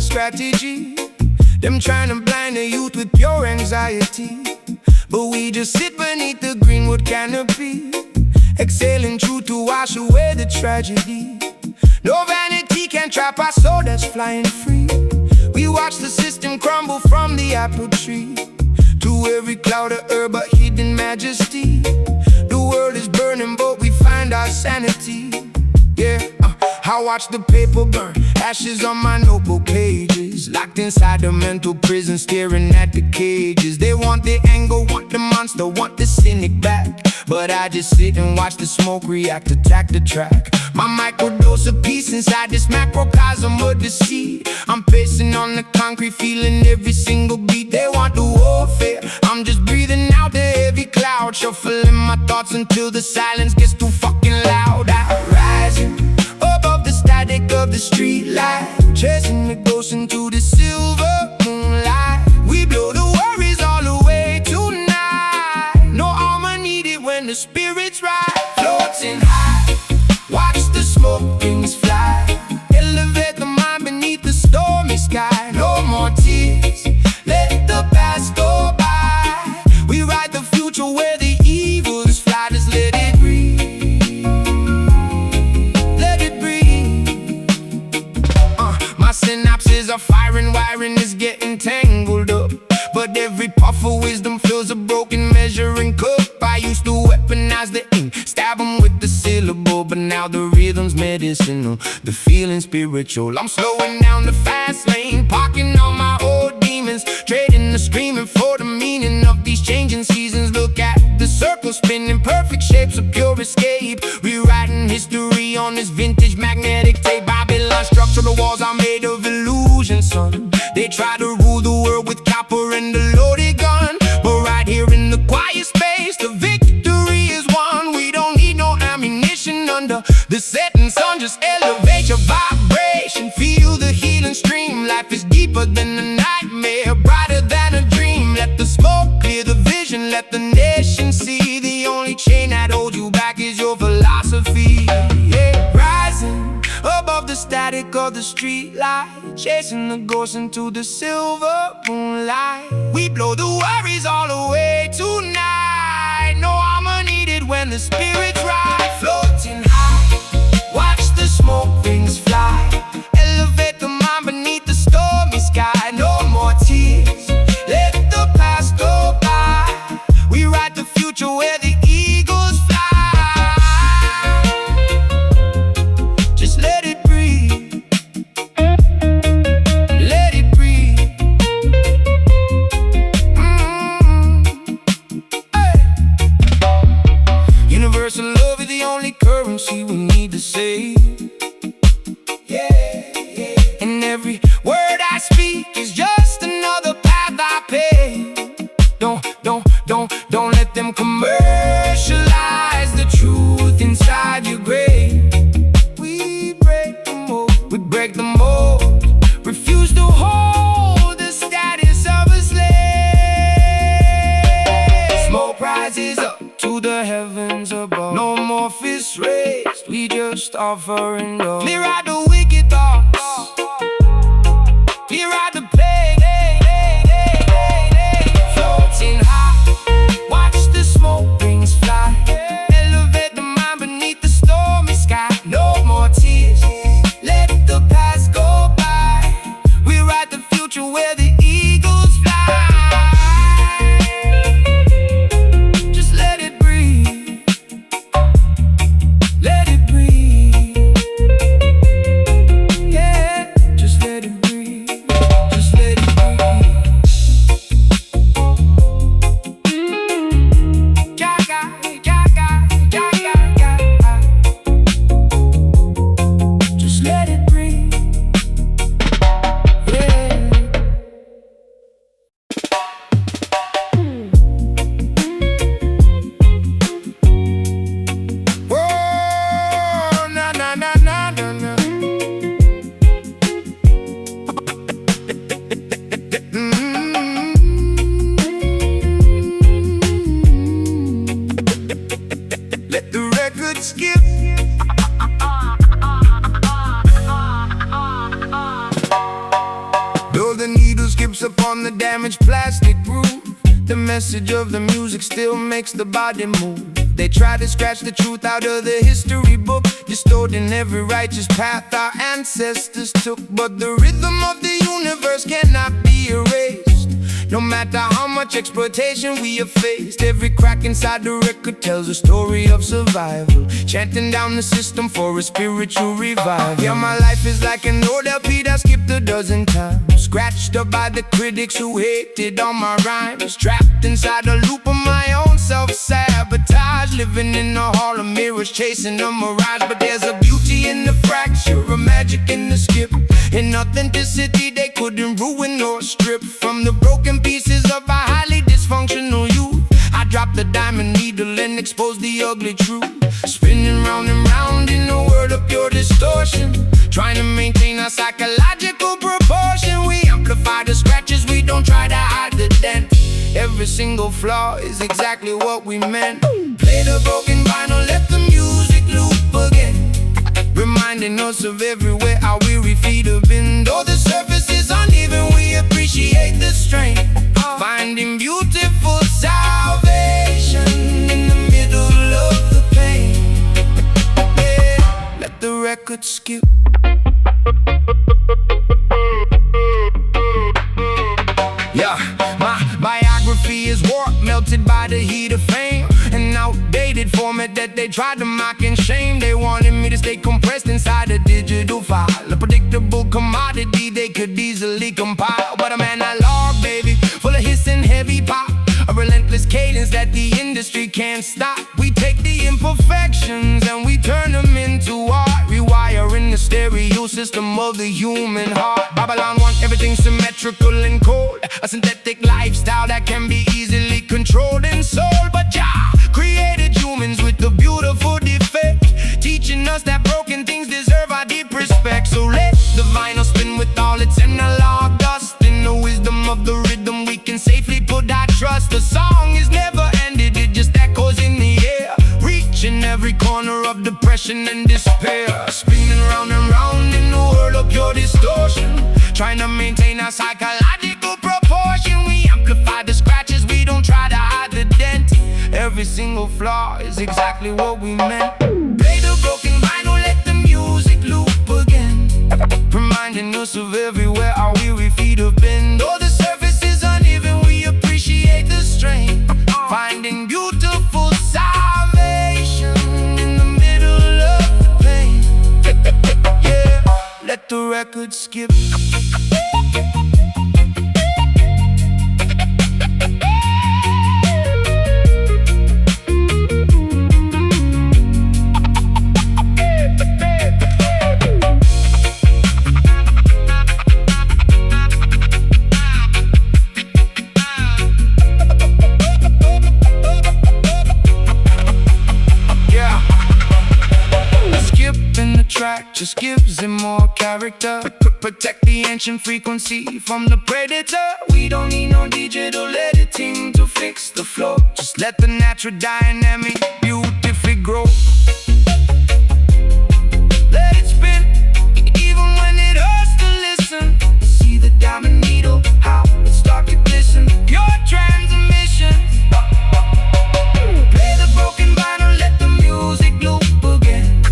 a strategy. Them trying to blind the youth with pure anxiety, but we just sit beneath the greenwood canopy, exhaling truth to wash away the tragedy. No vanity can trap our soul that's flying free. We watch the system crumble from the apple tree to every cloud of herb but hidden majesty. The world is burning but we find our sanity. Yeah, I watch the paper burn, ashes on my notebook pages, locked inside the mental prison, staring at the cages. They want the anger, want the monster, want the cynic back, but I just sit and watch the smoke react, attack the track. My microdose of peace inside this macrocosm of deceit. I'm pacing on the concrete, feeling every single beat. They want the warfare, I'm just breathing out the heavy cloud, shuffling my thoughts until the silence gets too fucking loud. I rising above the static of the street light, chasing the ghosts into the silver moonlight. We blow the worries all away tonight. No armor needed when the spirit's right. Floating high, watch the smoke rings fly, elevate the mind beneath the stormy sky. No more tears, let the past go by. We ride the future where the evils fly. Just let it breathe, let it breathe. My synapses are firing, wiring is getting tangled up, but every puff of wisdom fills a broken measuring cup. I used to weaponize the ink, stab them with the syllable, but now the rhythm's medicinal, the feeling spiritual. I'm slowing down the fast lane, parking all my old demons, trading the screaming for the meaning of these changing seasons. Look at the circle spinning, perfect shapes of pure escape, rewriting history on this vintage magnetic tape. Babylon structural walls are made of illusion, son. They try to rule the world with copper and a loaded gun, but right here in the quiet space, the victory is won. We don't need no ammunition under the setting sun. Just elevate your vibration, feel the healing stream. Life is deeper than a nightmare, brighter than a dream. Let the smoke clear the vision, let the nation see. The only chain that holds you back is your philosophy. Yeah. Rising above the static of the street light, chasing the ghosts into the silver moonlight. We blow the worries all away tonight. No armor needed when the spirit's right. Floating high, watch the smoke rings fly, elevate the mind beneath the stormy sky. No more tears, let the past go by. We ride the future where the eagles fly. Just let it breathe, let it breathe. Hey. Universal love is the only currency we need to save. Yeah, yeah. And every word I speak is just another path I pave. Don't let them commercialize the truth inside your grave. We break the mold, we break the mold. Refuse to hold the status of a slave. Smoke rises up to the heavens above. No more fists raised, we just offering love. Clear out the wicked thoughts, clear out the plague. Floating high, watch the smoke rings fly, elevate the mind beneath the stormy sky. No more tears, let the past go by. We ride the future where the eagles fly. Just let it breathe, let it breathe. Yeah, just let it breathe, just skips upon the damaged plastic groove. The message of the music still makes the body move. They try to scratch the truth out of the history book, distorting every righteous path our ancestors took. But the rhythm of the universe cannot be erased. No matter how much exploitation we have faced, every crack inside the record tells a story of survival, chanting down the system for a spiritual revival. Yeah, my life is like an old LP that skipped a dozen times, scratched up by the critics who hated all my rhymes, trapped inside a loop of my own self-sabotage, living in a hall of mirrors, chasing a mirage. But there's a beauty in the fracture, a magic in the skip, in authenticity they couldn't ruin or strip. From the broken pieces of a highly dysfunctional youth, I dropped the diamond needle and exposed the ugly truth. Spinning round and round in a world of pure distortion, trying to maintain a psychological proportion. We amplify the scratches, we don't try to hide the dent. Every single flaw is exactly what we meant. Play the broken vinyl, let the music loop again, reminding us of everywhere our weary feet have been. Though the surface is uneven, we appreciate the strain, finding beautiful salvation in the middle of the pain. Yeah, let the record skip. Yeah, my biography is warped, melted by the heat of fame, an outdated format that they tried to mock and shame. They wanted me to stay compressed inside a digital file, a predictable commodity they could easily compile. But I'm analog, baby, full of hiss and heavy pop, a relentless cadence that the industry can't stop. We take the imperfections and we turn them into art, rewiring the stereo system of the human heart. Babylon wants everything symmetrical and cold, a synthetic lifestyle that can be easily controlled and sold. But Jah created humans with a beautiful defect, teaching us that broken things deserve our deep respect. So let the vinyl spin with all its analog dust. In the wisdom of the rhythm we can safely put our trust. The song is never ended, it just echoes in the air, reaching every corner of depression and despair. Spinning round and round in the world of pure distortion, trying to maintain our psychological proportion. We amplify the scratches, we don't try to hide the dent. Every single flaw is exactly what we meant. Play the broken vinyl, let the music loop again, reminding us of everywhere our weary feet have been. Though the surface is uneven, we appreciate the strain, finding beautiful salvation in the middle of the pain. Yeah, let the record skip. Just gives him more character, protect the ancient frequency from the predator. We don't need no digital editing to fix the flow, just let the natural dynamic beautifully grow. Let it spin, even when it hurts to listen. See the diamond needle, how it start to glisten. Pure transmission. Play the broken vinyl, let the music loop again,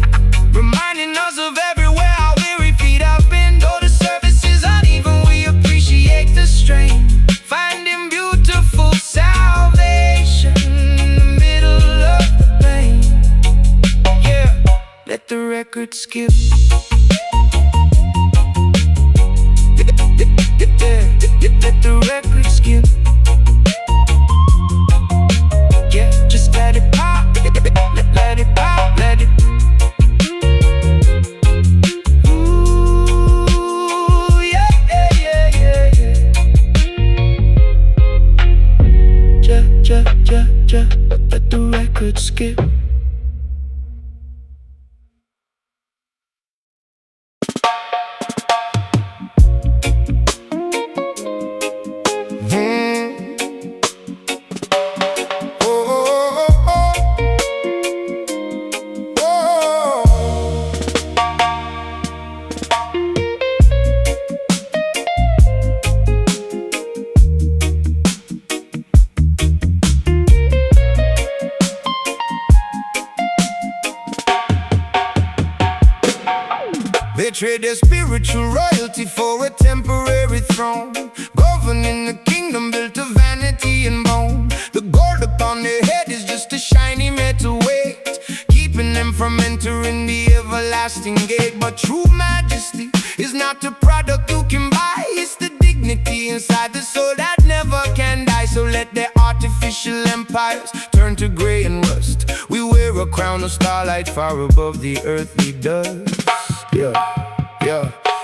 reminding us of everywhere our weary feet have been. Though the surface is uneven, we appreciate the strain, finding beautiful salvation in the middle of the pain. Yeah, let the record skip. Let the record skip. Yeah, just let it pop. Let it pop, let it. Let the record skip. trade their spiritual royalty for a temporary throne. Governing the kingdom built of vanity and bone. The gold upon their head is just a shiny metal weight, keeping them from entering the everlasting gate. But true majesty is not a product you can buy. It's the dignity inside the soul that never can die. So let their artificial empires turn to gray and rust. We wear a crown of starlight far above the earthly dust.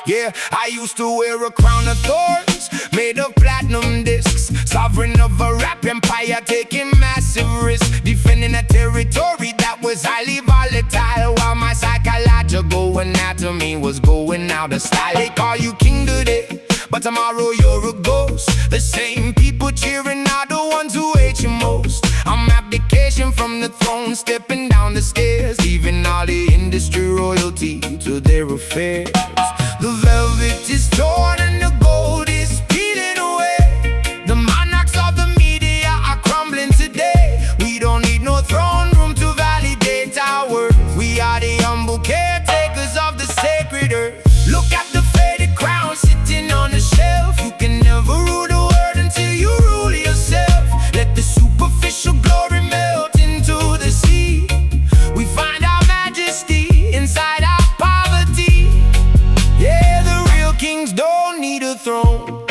Yeah, I used to wear a crown of thorns made of platinum discs. Sovereign of a rap empire, taking massive risks, defending a territory that was highly volatile, while my psychological anatomy was going out of style. They call you king today, but tomorrow you're a ghost. The same people cheering are the ones who hate you most. I'm abdication from the throne, stepping down the stairs, leaving all the industry royalty to their affairs. The velvet is torn and the gold is peeling away. The monarchs of the media are crumbling today. We don't need no throne room to validate our worth. We are the humble caretakers of the sacred earth. Look at the faded crown sitting on the shelf. You can never rule the world until you rule yourself. Let the superficial glory melt into the sea. We find our majesty inside our poverty. Yeah, the real kings don't need a throne.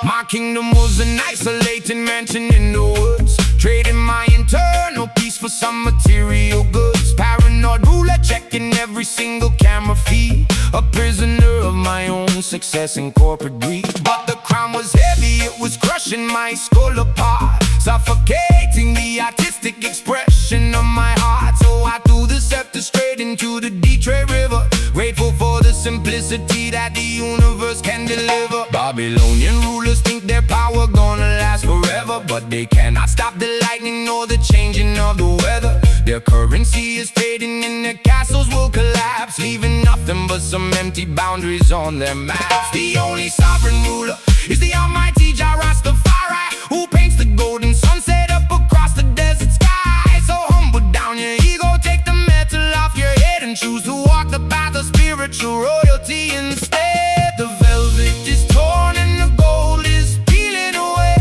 My kingdom was an isolated mansion in the woods, trading my internal peace for some material goods. Paranoid ruler checking every single camera feed, a prisoner of my own success and corporate greed. But the crown was heavy, it was crushing my skull apart, suffocating the artistic expression of my heart. So I threw the scepter straight into the Detroit River, grateful for the simplicity that the universe can deliver. Babylonian rulers think their power gonna last forever, but they cannot stop the lightning or the changing of the weather. Their currency is fading and their castles will collapse, leaving nothing but some empty boundaries on their maps. The only sovereign ruler is the almighty Jah Rastafari, who paints the golden sunset up across the desert sky. So humble down your ego, take the metal off your head, and choose to walk the path of spiritual royalty instead. The velvet is torn and the gold is peeling away.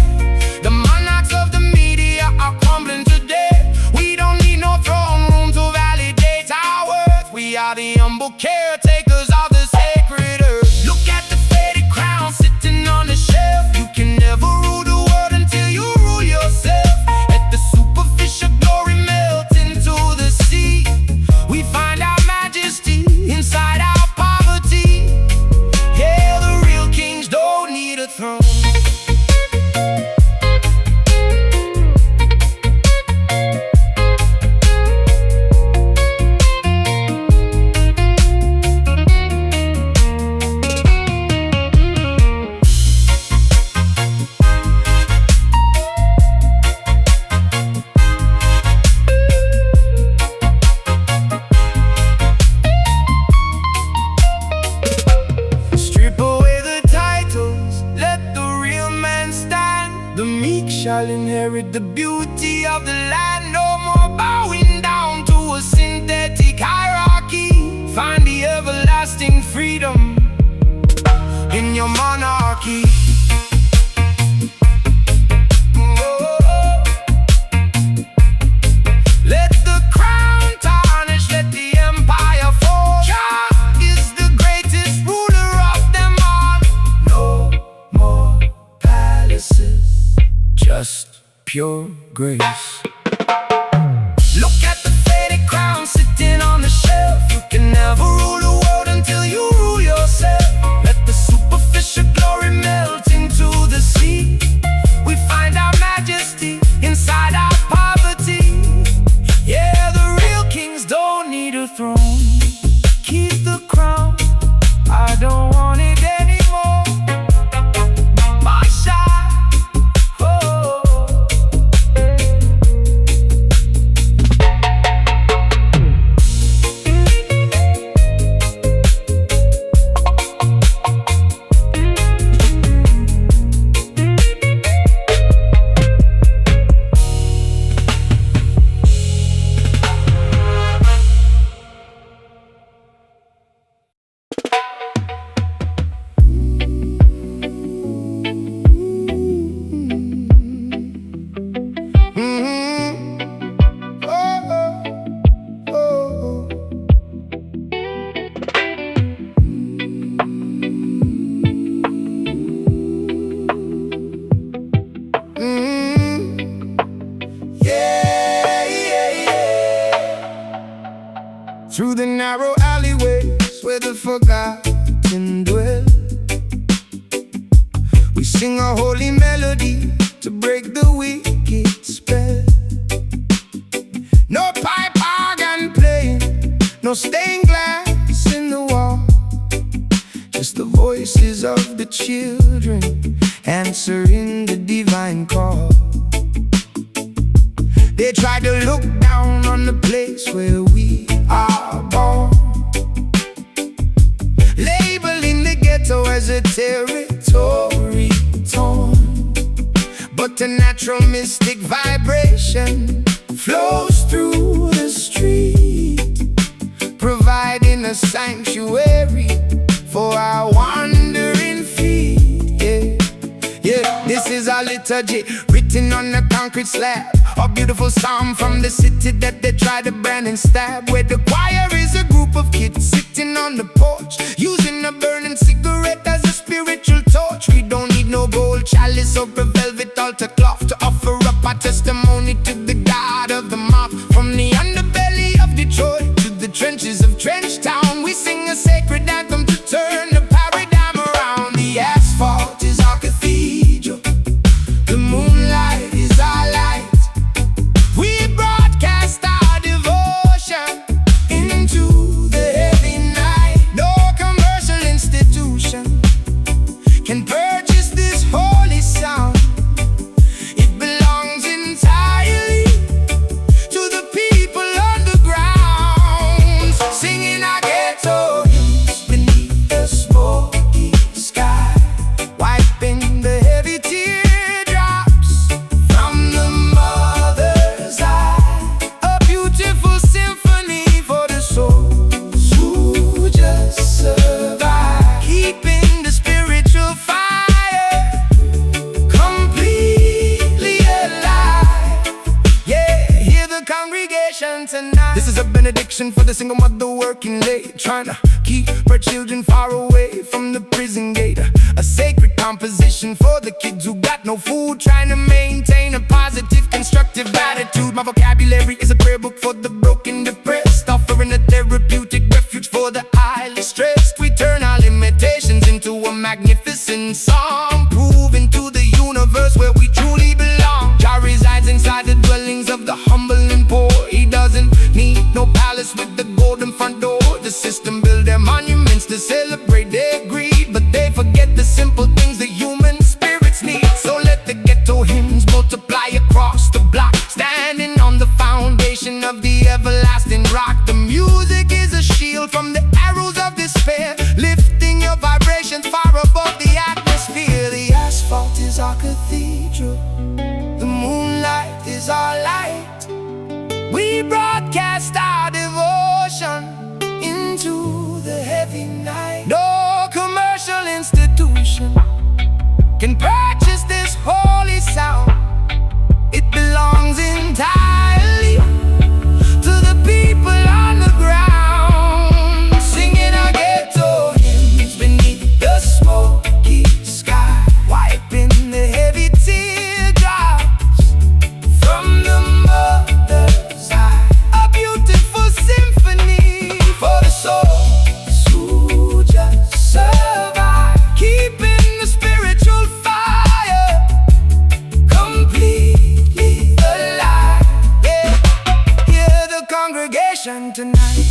The monarchs of the media are crumbling today. We don't need no throne room to validate our worth. We are the humble caretakers of the sacred earth. Look at the faded crown sitting on the shelf. You can never rule the world until you rule yourself. Let the superficial glory melt into the sea. We find our majesty inside our poverty. Yeah, the real kings don't need a throne. Shall inherit the beauty of the land. No more bowing down to a synthetic hierarchy. Find the everlasting freedom in your monarchy. Let the crown tarnish, let the empire fall. Jah is the greatest ruler of them all. No more palaces, just pure grace. Look at the faded crown sitting on the shelf. You can never rule the world until you rule yourself. Let the superficial glory melt into the sea. We find our majesty inside our poverty. Yeah, the real kings don't need a throne. Keep the crown, I don't want it anymore. My side, oh. forgotten dwell. We sing a holy melody to break the wicked spell. No pipe organ playing, no stained glass in the wall, just the voices of the children answering the divine call. They try to look down on the place where we are born, labeling the ghetto as a territory torn. But the natural mystic vibration flows through the street, providing a sanctuary for our wandering feet. This is our liturgy, written on a concrete slab, a beautiful psalm from the city that they try to brand and stab, where the choir is a group of kids sitting on the porch, using a burning cigarette as a spiritual torch. We don't need no gold chalice or a velvet altar cloth to offer up our testimony to the God of the mob. From the underbelly of Detroit to the trenches of Trenchtown, we sing a sacred anthem to turn the paradigm around. The asphalt is our cathedral, the moonlight is our light. We broadcast our devotion into the heavy night. No commercial institution can purchase this holy sound. It belongs entirely to the people on the ground, singing our ghetto hymns beneath the smoky sky, wiping the heavy teardrops from the mother's eye. A beautiful symphony for the souls who just survive, keeping the spiritual fire completely alive. Yeah, hear the congregation tonight. This is a benediction for the single mother working late, trying to keep her children far away from the prison gate. A sacred composition for the kids who got no food, trying to maintain a positive, constructive attitude. My vocabulary is a prayer book for the broken, depressed, offering a therapeutic refuge for the highly stressed. We turn our limitations into a magnificent song, proving to the universe where we truly belong. Jah resides inside the dwellings of the humble and poor. He doesn't need no palace with the golden front door. The system build their monuments to celebrate their greed, but they forget the simple things the human spirits need. So let the ghetto hymns multiply across the block, standing on the foundation of the everlasting rock. The music is a shield from the arrows of despair, lifting your vibrations far above the atmosphere. The asphalt is our cathedral, the moonlight is our light. We broadcast our devotion into the heavy night. No commercial institution can purchase this holy sound. It belongs entirely to the people on the ground, singing our ghetto hymns beneath the smoky sky, wiping the heavy teardrops from the mother's eye. A beautiful symphony for the souls who just survive, keeping the spiritual fire completely alive. Yeah, hear the congregation tonight.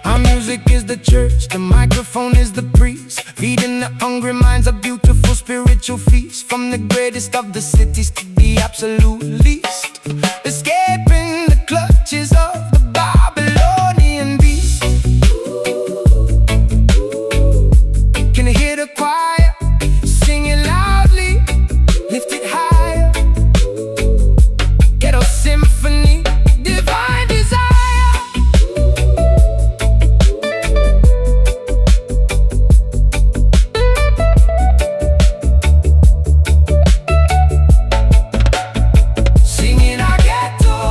Our music is the church, the microphone is the priest, feeding the hungry minds a beautiful spiritual feast. From the greatest of the cities to the absolute least, escaping the clutches of the Babylonian beast. Can you hear the choir singing loudly, lift it higher? Ghetto symphony, divine desire. Singing our ghetto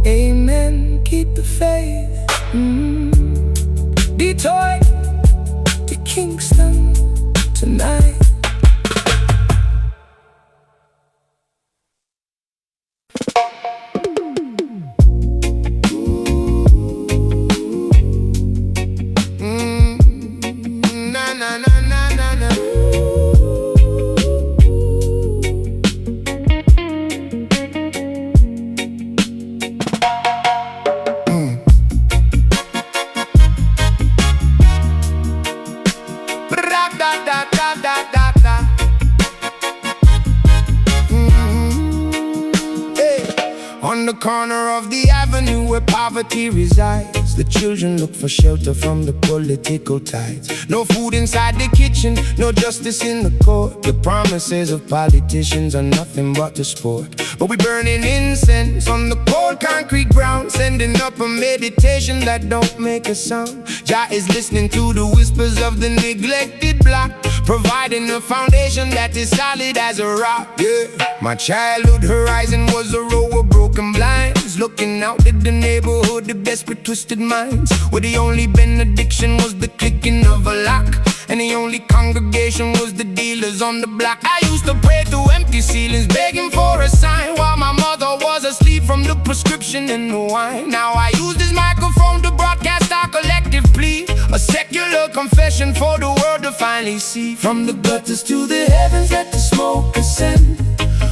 Amen, keep the faith. Detroit to Kingston tonight. Na na na na na na. On the corner of the avenue where poverty resides, the children look for shelter from the political tides. No food inside the kitchen, no justice in the court. The promises of politicians are nothing but the sport. But we burning incense on the cold concrete ground, sending up a meditation that don't make a sound. Jah is listening to the whispers of the neglected block, providing a foundation that is solid as a rock. Yeah, my childhood horizon was a row of broken blinds, looking out at the neighborhood of desperate twisted minds, where the only benediction was the clicking of a lock, and the only congregation was the dealers on the block. I used to pray through empty ceilings, begging for a sign, while my mother was asleep from the prescription and the wine. Now I use this microphone to broadcast our collective plea, a secular confession for the world to finally see. From the gutters to the heavens, let the smoke ascend,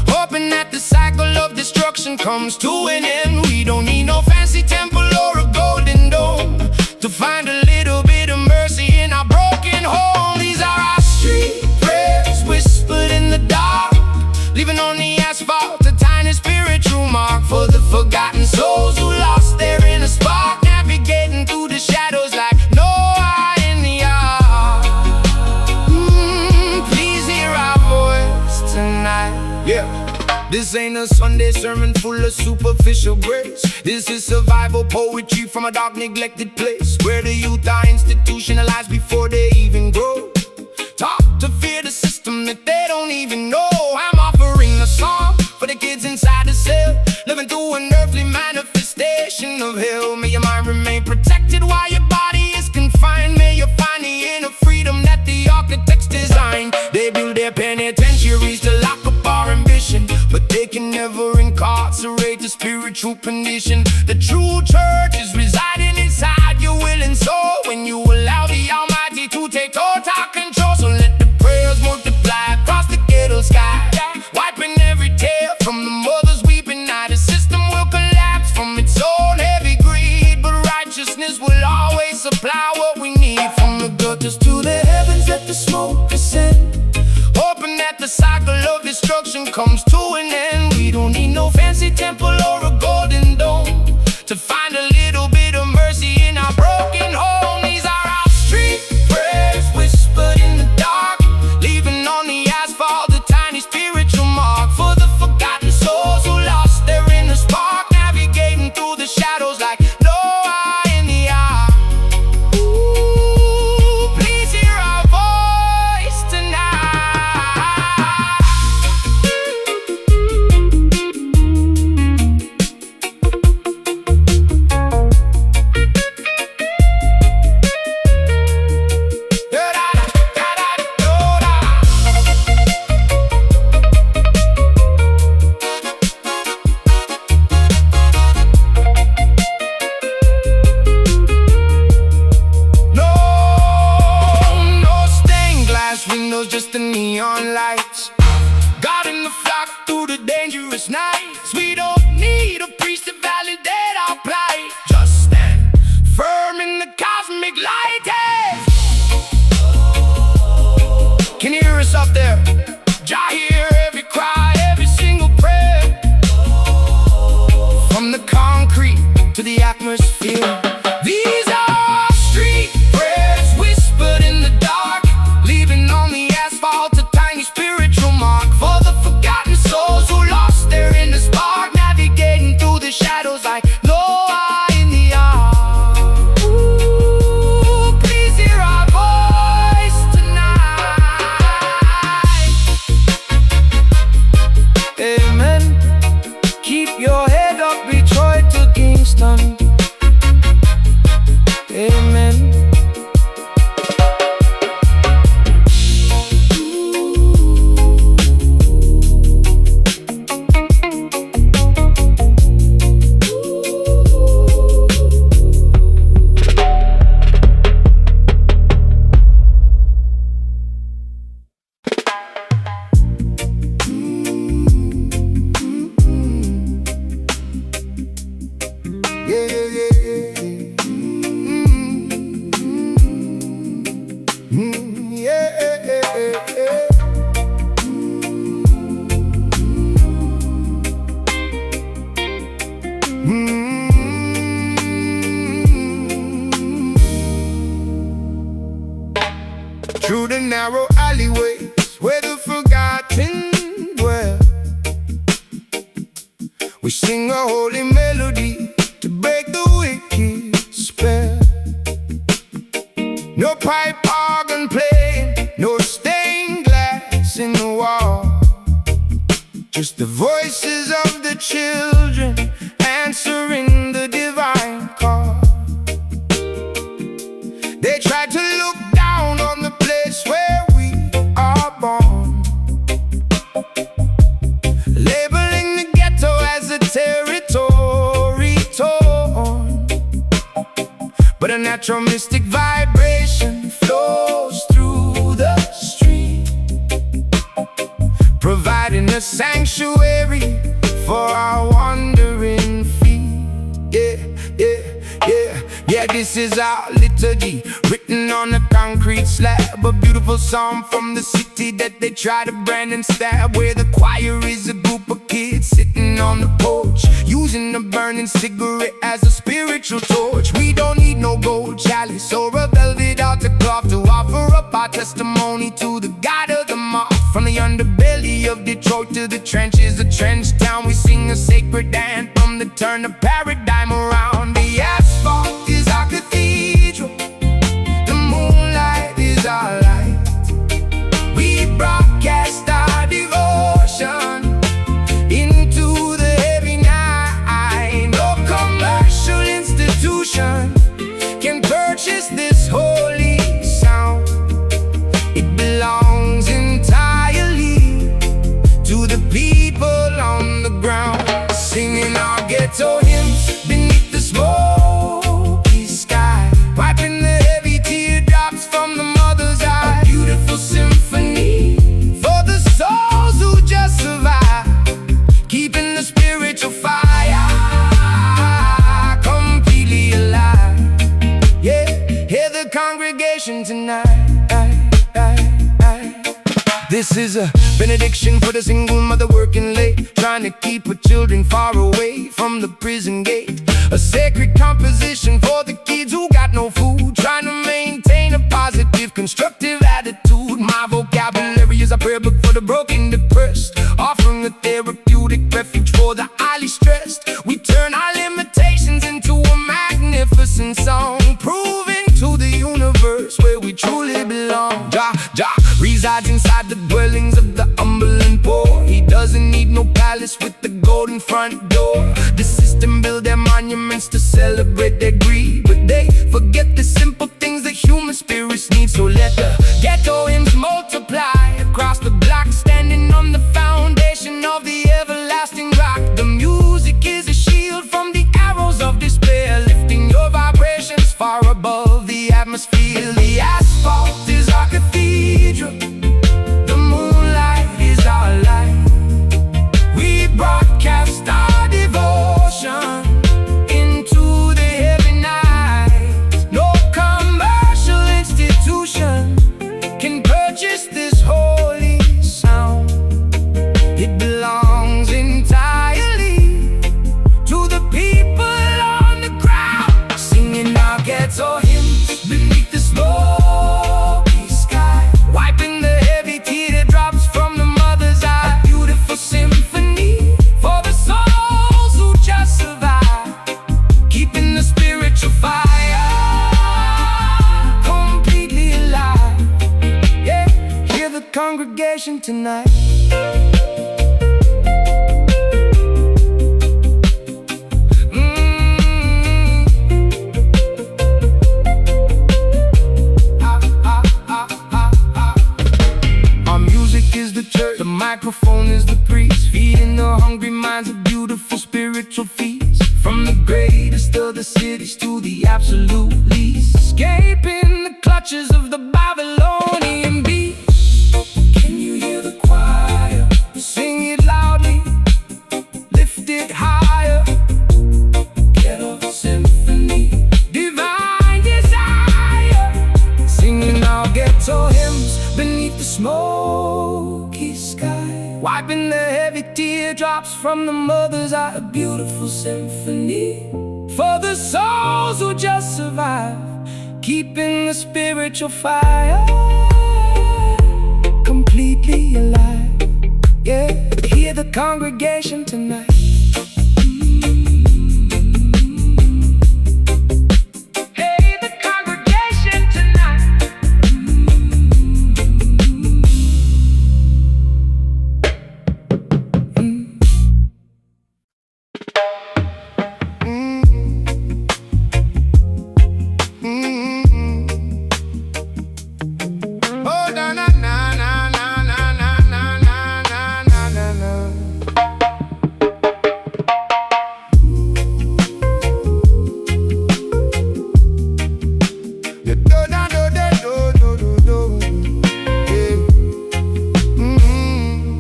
hoping that the cycle of destruction comes to an end. We don't need no fancy temple or a golden dome to find a little bit of mercy in our broken home. These are our street prayers whispered in the dark, leaving on the asphalt a tiny spiritual mark for the forgotten souls who lost their inner spark, navigating through the shadows like no eye in the ark. Please hear our voice tonight. Yeah. This ain't a Sunday sermon full of superficial grace. This is survival poetry from a dark, neglected place, where the youth are institutionalized before they even grow, taught to fear the system that they don't even know. I'm offering a song for the kids inside the cell, living through an earthly manifestation of hell. May your mind remain protected while your body is confined. May you find the inner freedom that the architects designed. They build their penitentiaries to lock up our ambition, but they can never incarcerate the spiritual condition. The true church is residing inside your will and soul, when you allow the Almighty to take total control. So let the prayers multiply across the ghetto sky, wiping every tear from the mothers weeping. Now the system will collapse from its own heavy greed, but righteousness will always supply what we need. From the gutters to the heavens, let the smoke ascend, hoping that the cycle of destruction comes to an end. We don't need no fancy temple or a golden dome to find a little bit of mercy in our broken home. These are our street prayers whispered in the dark, leaving on the asphalt a tiny spiritual mark for the forgotten souls who lost their inner spark, navigating through the shadows like no eye in the eye. Ooh, please hear our voice tonight. Windows, just the neon lights, guarding the flock through the dangerous nights. We don't need a priest to validate our plight, just stand firm in the cosmic light. Hey! Can you hear us up there? Jah hear every cry, every single prayer, from the concrete to the atmosphere. These are our street prayers whispered in the dark, leaving on the asphalt a tiny spiritual mark for the forgotten souls who lost their inner spark, navigating through the shadows like no eye in the eye. Ooh, please devotion. Amen. Through the narrow alleyways where the forgotten dwell, we sing a holy melody to break the wicked spell. No pipe organ playing, no stained glass in the wall, just the voices of the children answering the divine call. They tried to look down on the place where we are born, labeling the ghetto as a territory torn. But a natural mystic vibration flows through the street, providing a sanctuary for our wandering feet. Yeah, this is our liturgy, written on a concrete slab. A beautiful psalm from the city that they try to brand and stab, where the choir is a group of kids sitting on the porch, using a burning cigarette as a spiritual torch. We don't need no gold chalice or a velvet altar cloth to offer up our testimony to the God of the moth. From the underbelly of Detroit to the trenches of Trench Town, we sing a sacred anthem to turn the paradigm around. The asphalt is our cathedral, the moonlight is our light. We broadcast our devotion into the heavy night. No commercial institution can purchase this holy sound. It belongs entirely to the people on the ground, singing our ghetto hymns beneath the smoky sky, wiping the heavy teardrops from the mother's eye. A beautiful symphony for the souls who just survive, keeping the spiritual fire completely alive. Yeah, hear the congregation tonight. This is a benediction for the single mother working late, trying to keep her children far away from the prison gate. A sacred composition for the kids who got no food, trying to maintain a positive, constructive attitude. My vocabulary is a prayer book for the broken, depressed, offering a therapeutic refuge for the highly stressed. We turn our limitations into a magnificent song, proving to the universe where we truly belong. Jah resides inside the dwellings of the humble and poor. He doesn't need no palace with the golden front door. The system build their monuments to celebrate their greed, but they forget the simple things that human spirits need. So let the ghetto hymns multiply across the block, standing on the foundation of the everlasting rock. The music is a shield from the arrows of despair, lifting your vibrations far above the atmosphere. The asphalt is our cathedral, the moonlight is our light. We broadcast our devotion into the heavy night. No commercial institution can purchase this holy sound. It belongs entirely to the people on the ground, singing our ghetto hymns beneath the smoky sky, wiping the heavy teardrops from the mother's eye. A beautiful symphony for the souls who just survive, keeping the spiritual fire completely alive. Yeah, hear the congregation tonight. spiritual feast. From the greatest of the cities to the absolute least, escaping the clutches of the Babylonian beast. Can you hear the choir? Sing it loudly, lift it higher. Ghetto symphony, divine desire. Singing our ghetto hymns beneath the smoky sky, wiping the heavy teardrops from the mother's eye. A beautiful symphony for the souls who just survive, keeping the spiritual fire completely alive. Yeah, hear the congregation tonight. Hey, the congregation tonight. Oh, na na na na na na na na na na na na.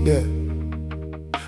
Yeah.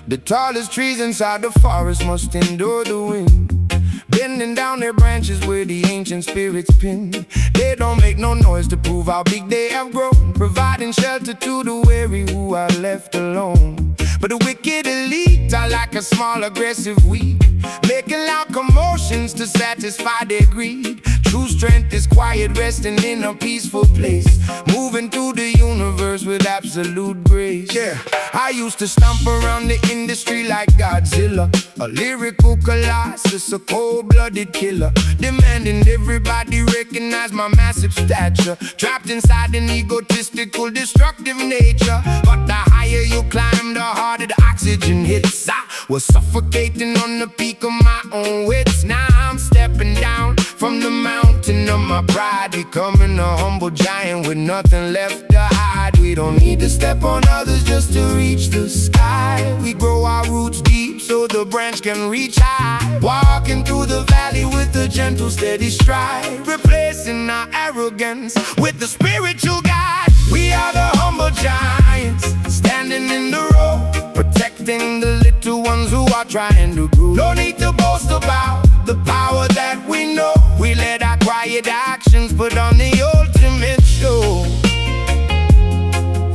The tallest trees inside the forest must endure the wind, bending down their branches where the ancient spirits pin. They don't make no noise to prove how big they have grown, providing shelter to the weary who are left alone. But the wicked elite are like a small aggressive weed, making loud commotions to satisfy their greed. True strength is quiet, resting in a peaceful place, moving through the universe with absolute grace. Yeah, I used to stomp around the industry like Godzilla, a lyrical colossus, a cold-blooded killer, demanding everybody recognize my massive stature, trapped inside an egotistical, destructive nature. But the higher you climb, the harder the oxygen hits. I was suffocating on the peak of my own wits. Now I'm stepping down from the mountain of my pride, becoming a humble giant with nothing left to hide. We don't need to step on others just to reach the sky. We grow our roots deep so the branch can reach high, walking through the valley with a gentle, steady stride, replacing our arrogance with the spiritual guide. We are the humble giants, standing in the road, protecting the little ones who are trying to grow. No need to boast about the power that we know. We let our quiet actions put on the ultimate show.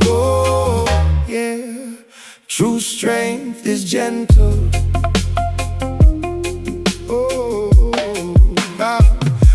Oh, yeah. True strength is gentle.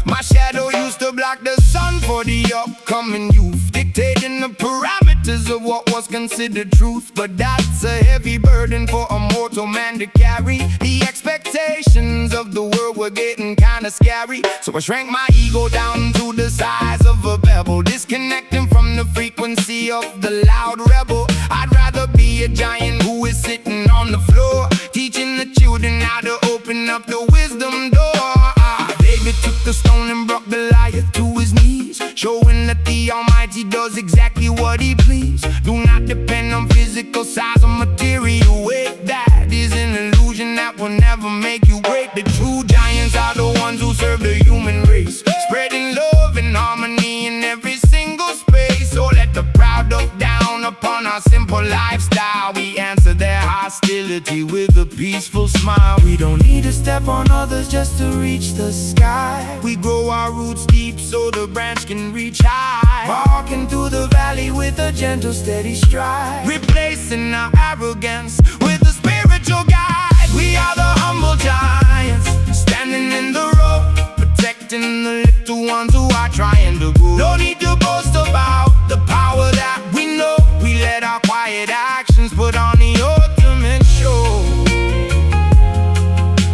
My shadow used to block the sun for the upcoming youth, dictating the parameters of what was considered truth. But that's a heavy burden for a mortal man to carry. The expectations of the world were getting kinda scary, so I shrank my ego down to the size of a pebble, disconnecting from the frequency of the loud rebel. I'd rather be a giant who is sitting on the floor, teaching the children how to open up the wisdom door. David took the stone and brought Goliath to his knees, showing that the Almighty does exactly what he please. Do not depend on physical size or material weight. That is an illusion that will never make you great. The true giants are the ones who serve the human race, spreading love and harmony in every single space. So let the proud look down upon our simple lifestyle. We answer their hostility with a peaceful smile. We don't need to step on others just to reach the sky. We grow our roots deep so the branch can reach high, walking through the valley with a gentle, steady stride, replacing our arrogance with a spiritual guide. We are the humble giants, standing in the road, protecting the little ones who are trying to grow. No need to boast about the power that we know. We let our quiet actions put on the ultimate show.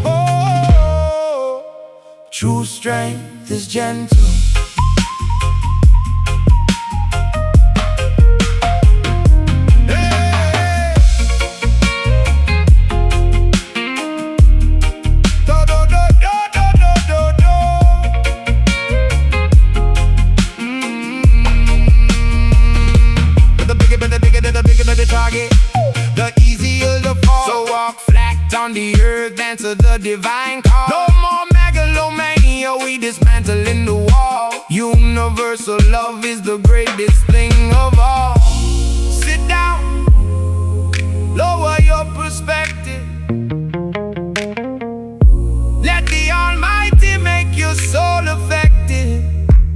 Oh, true strength is gentle. The easier the fall, so walk flat on the earth. earth, answer the divine call. No more megalomania, we dismantling the wall. Universal love is the greatest thing of all. Sit down, lower your perspective. Let the Almighty make your soul effective.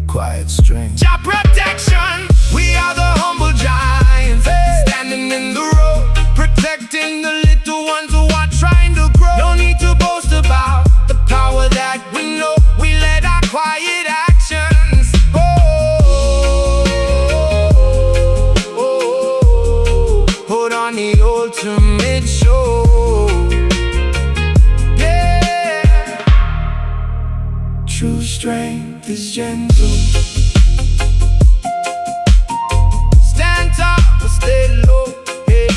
Quiet strength, Jah protection. We are the humble giants, standing in the road, protecting the little ones who are trying to grow. No need to boast about the power that we know. We let our quiet actions go. Put on the ultimate show. Yeah, true strength is gentle. Stand tall or stay low. Hey.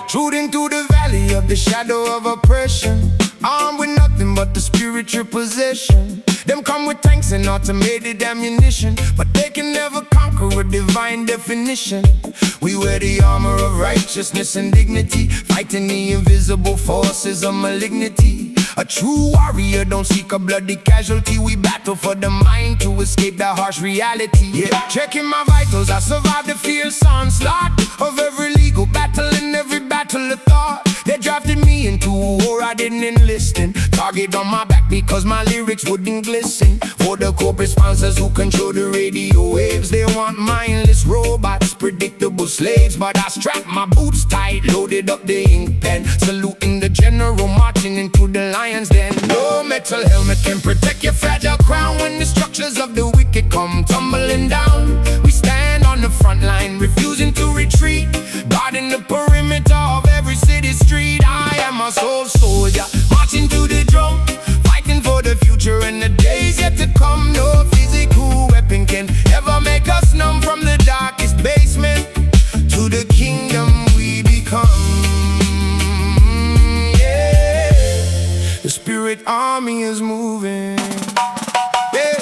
Shooting through the valley of the shadow of oppression, armed with nothing but the spiritual possession. Them come with tanks and automated ammunition, but they can never conquer a divine definition. We wear the armor of righteousness and dignity, fighting the invisible forces of malignity. A true warrior don't seek a bloody casualty. We battle for the mind to escape that harsh reality. Yeah, checking my vitals, I survived the fierce onslaught of every legal battle and every battle of thought. They drafted me into a war I didn't enlist in. Target on my back because my lyrics wouldn't glisten. For the corporate sponsors who control the radio waves, they want mindless robots, predictable slaves. But I strapped my boots tight, loaded up the ink pen, saluting the general, marching into the lion's den. No metal helmet can protect your fragile crown when the structures of the wicked come tumbling down. We stand on the front line, refusing to retreat, guarding the perimeter of every city street. I am a soul soldier, marching to the drum, fighting for the future and the days yet to come. No physical weapon can ever make us numb. From the darkest basement to the kingdom we become. Yeah, the spirit army is moving. Yeah,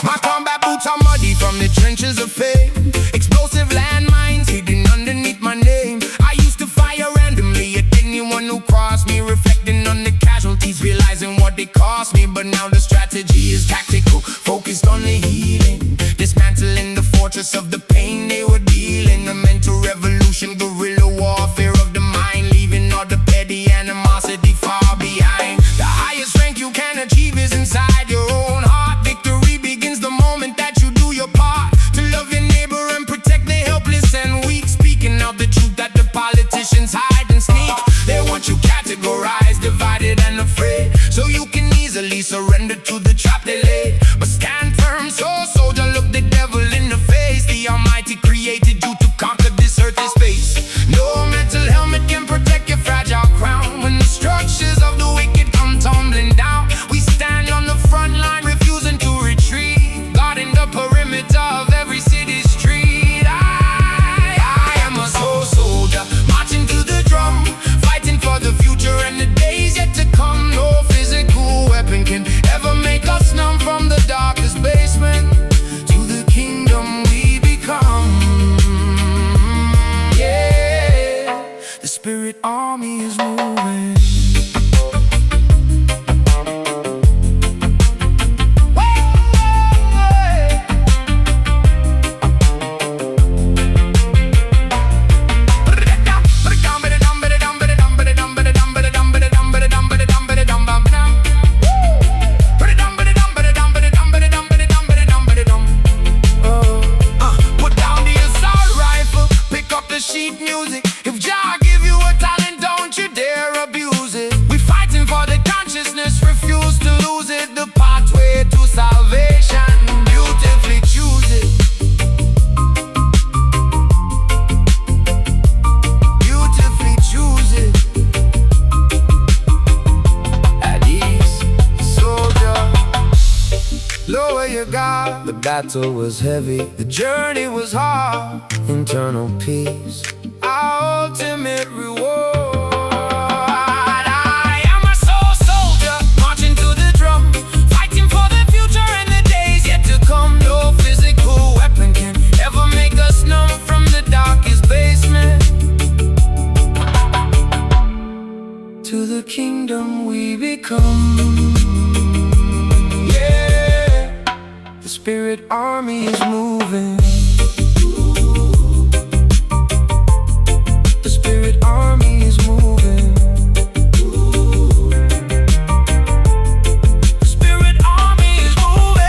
my combat boots are muddy from the trenches of fame. Explosive landmines hidden underneath my name. I used to fire randomly at anyone who crossed me, reflecting on the casualties, realizing what they cost me. But now the strategy is tactical, focused on the healing, dismantling the fortress of the pain they were dealing. A mental revolution, guerrilla warfare of the mind, leaving all the petty animosity far behind. The highest rank you can achieve is inside your own heart. Victory begins the moment that you do your part, to love your neighbor and protect the helpless and weak, speaking out the truth that the politicians hide and sneak. They want you categorized, divided and afraid, so you can easily surrender to the trap they laid. But stand firm, so soldier, look the devil in the face. The Almighty lower your guard. The battle was heavy, the journey was hard. Internal peace, our ultimate reward. I am a soul soldier, marching to the drum, fighting for the future and the days yet to come. No physical weapon can ever make us numb from the darkest basement. To the kingdom we become. The spirit army is moving. The spirit army is moving. The spirit army is moving.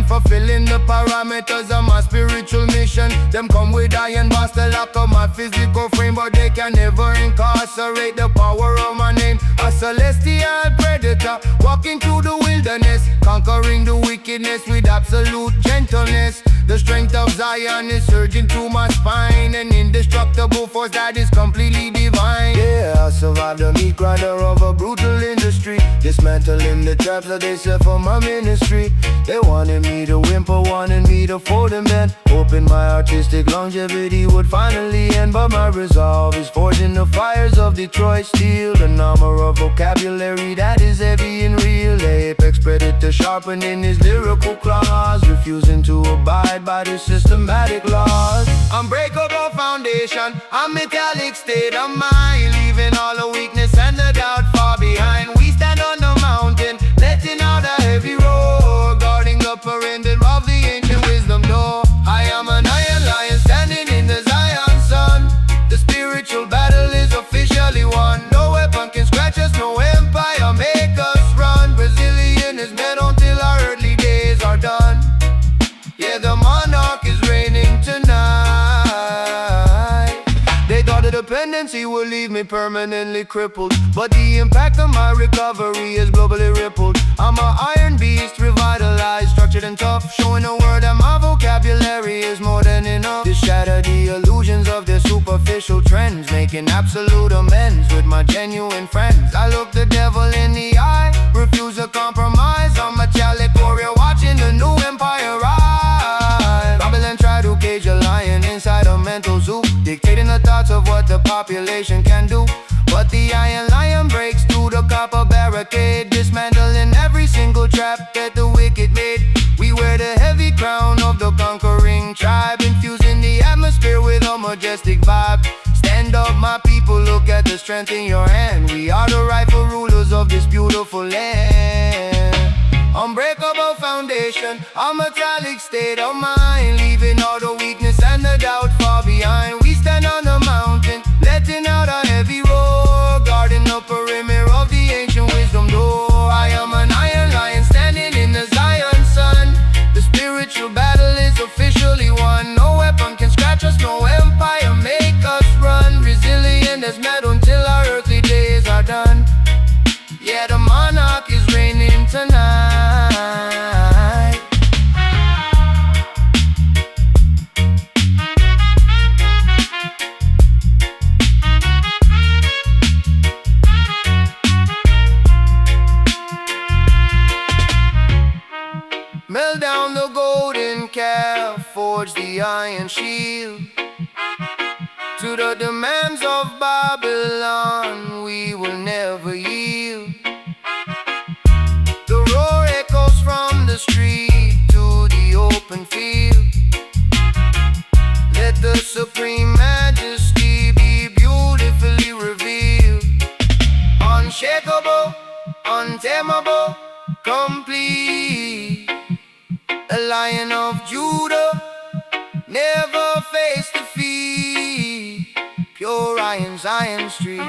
Fulfilling the parameters of my spiritual mission. Them come with iron bars to lock up my physical frame, but they can never incarcerate the power of my name. A celestial predator walking through the wilderness, conquering the wickedness with absolute gentleness. The strength of Zion is surging through my spine, an indestructible force that is completely divine. Yeah, I survived the meat grinder of a brutal industry, dismantling the traps that they set for my ministry. They wanted me to whimper, wanted me to fold and bend, hoping my artistic longevity would finally end. But my resolve is forged in the fires of Detroit steel, an armor of vocabulary that is heavy and real. Apex predator sharpening his lyrical claws, refusing to abide by the systematic laws. Unbreakable foundation, a metallic state of mind, leaving all the weakness and the doubt far behind. We stand on the mountain, letting out a heavy roar, guarding the perimeter of the ancient wisdom door. I am an iron lion standing in the Zion sun. The spiritual battle is officially won. No weapon can scratch us, no empire make us run. Brazilian is met until our earthly days are done. Yeah, the monarch is reigning tonight. They thought the dependency would leave me permanently crippled, but the impact of my recovery is globally rippled. I'm an iron beast, revitalized, structured and tough, showing the world that my vocabulary is more than enough to shatter the illusions of their superficial trends, making absolute amends with my genuine friends. I look the devil in the eye, refuse to compromise. I'm a metallic warrior watching the new empire rise. Babylon tried to cage a lion inside a mental zoo, dictating the thoughts of what the population can do. But the iron lion breaks through the copper barricade, dismantling every single trap that the wicked made. We wear the heavy crown of the conquering tribe, infusing the atmosphere with a majestic vibe. Stand up, my people, look at the strength in your hand. We are the rightful rulers of this beautiful land. Unbreakable foundation, a metallic state of mind, leaving all the weakness and the doubt far behind. We stand on the mountain, letting out a heavy roar, guarding the perimeter of the ancient wisdom door. I am an iron lion standing in the Zion sun. The spiritual battle is officially won. No weapon can scratch us, no empire make us run. Resilient as metal until our earthly days are done. Yeah, the monarch is reigning tonight. Melt down the golden calf, forge the iron shield. To the demands of Babylon, we will never yield. The roar echoes from the street to the open field. Let the supreme majesty be beautifully revealed. Unshakable, untamable, complete. A lion of Judah, never face defeat. Zion Street.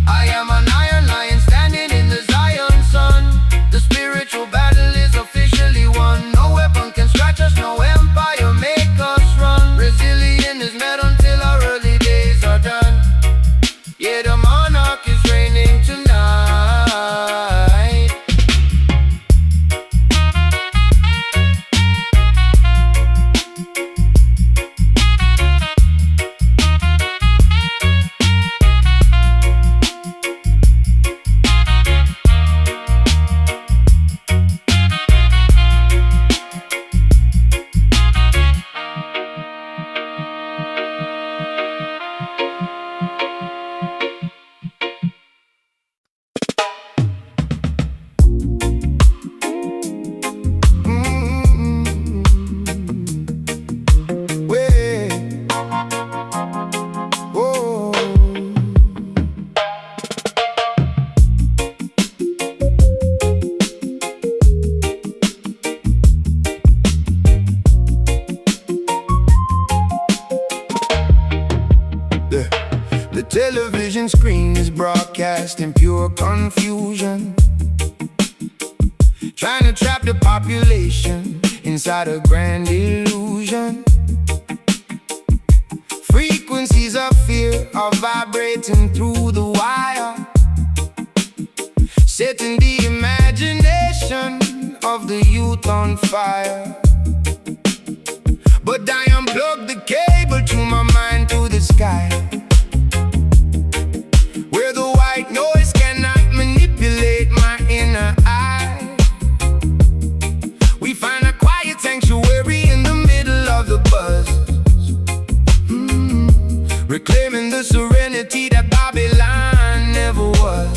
I am an iron lion standing in the Zion sun. The spiritual battle is officially won. No weapon can scratch us, no empire make us run. Resilient is met until our early days are done. Yeah, the monarch is reigning tonight. The television screen is broadcasting pure confusion, trying to trap the population inside a grand illusion. Frequencies of fear are vibrating through the wire, setting the imagination of the youth on fire. But I unplugged the cable to my mind to the sky, where the white noise cannot manipulate my inner eye. We find a quiet sanctuary in the middle of the buzz, reclaiming the serenity that Babylon never was.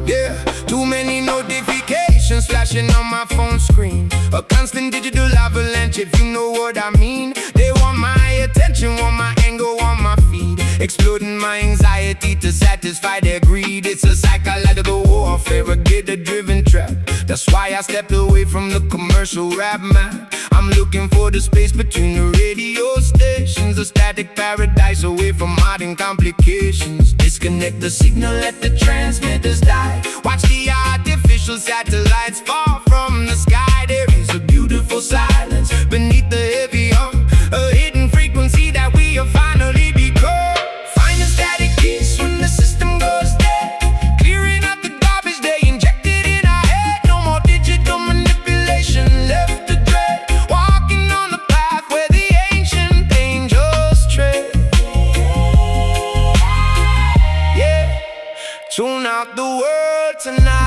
Yeah, too many notifications flashing on my phone screen, a constant digital avalanche, if you know what I mean. They want my attention, want my anger, want my feed, exploding my anxiety to satisfy their greed. It's a psychological warfare, a data-driven trap. That's why I stepped away from the commercial rap map. I'm looking for the space between the radio stations, a static paradise away from modern complications. Disconnect the signal, let the transmitters die. Watch the artificial satellites fall from the sky. There is a beautiful silence beneath the heavy hum, a hidden frequency that we have finally become. Find the static peace when the system goes dead, clearing up the garbage they injected in our head. No more digital manipulation left to dread, walking on the path where the ancient angels tread. Yeah, tune out the world tonight.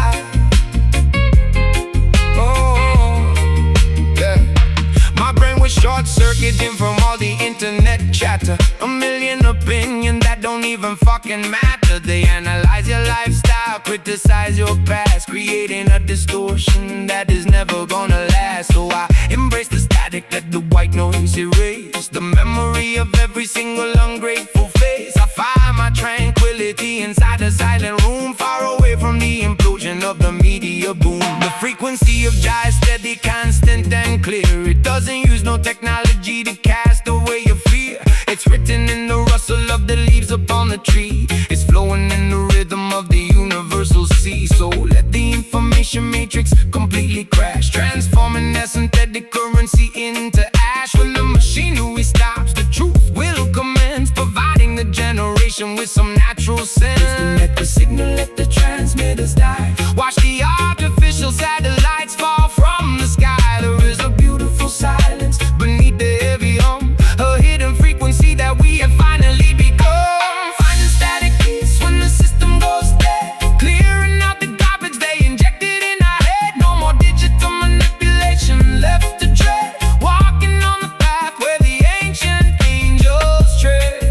Short-circuiting from all the internet chatter, a million opinions that don't even fucking matter. They analyze your lifestyle, criticize your past, creating a distortion that is never gonna last. So I embrace the static, let the white noise erase the memory of every single ungrateful face. I find my tranquility inside a silent room, far away from the implosion of the media boom. The frequency of joy is steady, constant and clear. It doesn't use no technology to cast away your fear. It's written in the rustle of the leaves upon the tree. It's flowing in the rhythm of the universal sea. So let the information matrix completely crash, transforming that synthetic currency into ash. When the machinery stops, the truth will commence, providing the generation with some natural sense. Disconnect the signal, let the transmitters die. Watch the artificial satellites fall from the sky. There is a beautiful silence beneath the heavy hum, a hidden frequency that we have finally become. Finding static peace when the system goes dead, clearing out the garbage they injected in our head. No more digital manipulation left to dread, walking on the path where the ancient angels tread.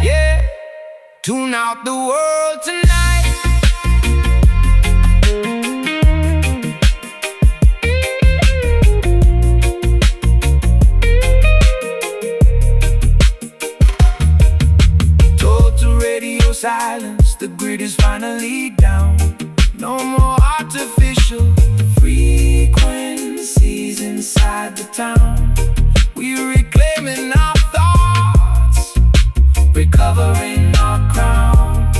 Yeah, tune out the world tonight. Silence, the grid is finally down. No more artificial frequencies inside the town. We reclaiming our thoughts, recovering our crown.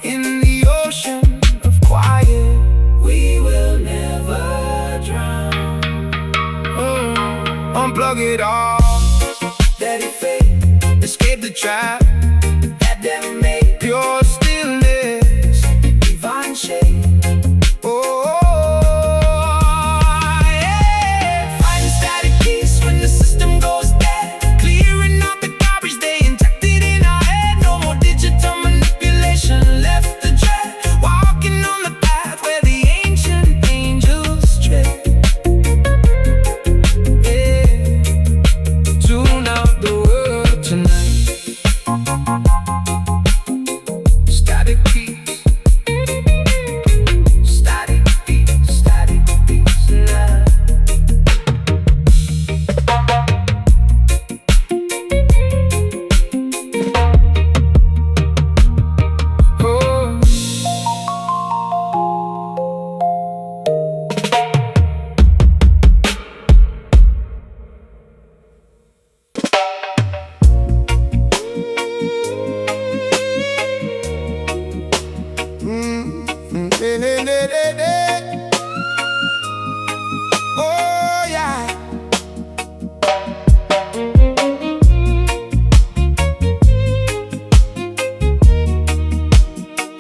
In the ocean of quiet, we will never drown. Unplug it all, let it fade, escape the trap that them made. Pure stillness, divine shade. Oh yeah.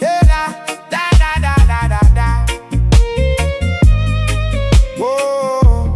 Yeah, da da da da da da. Whoa.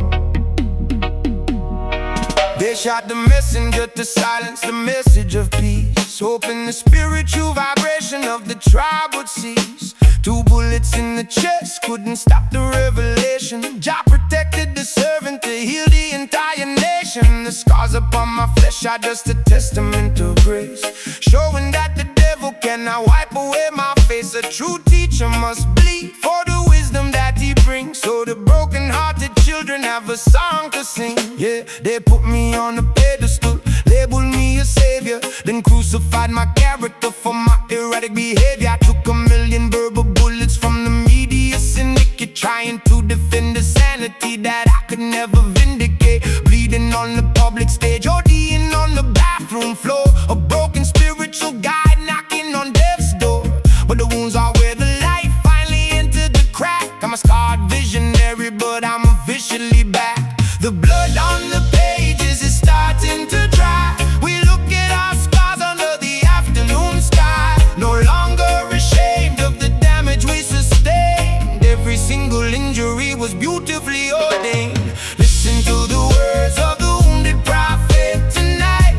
They shot the messenger to silence the message of peace, hoping the spiritual vibration of the tribe would cease. 2 bullets in the chest couldn't stop the revelation. Jah protected the servant to heal the entire nation. The scars upon my flesh are just a testament to grace, showing that the devil cannot wipe away my face. A true teacher must bleed for the wisdom that he brings, so the broken-hearted children have a song to sing. Yeah, they put me on a pedestal, labeled me a savior, then crucified my character for my erratic behavior. I took a million verbal bullets from the media syndicate, trying to defend the sanity that I could never vindicate. Bleeding on the public stage, ODing on the bathroom floor, a broken spiritual guide knocking on death's door. But the wounds are where the light finally entered the crack. I'm a scarred visionary, but I'm officially back. The blood on the pages is starting to dry. We look at our scars under the afternoon sky, no longer ashamed of the damage we sustained. Every single injury was beautifully ordained. Listen to the words of the wounded prophet tonight.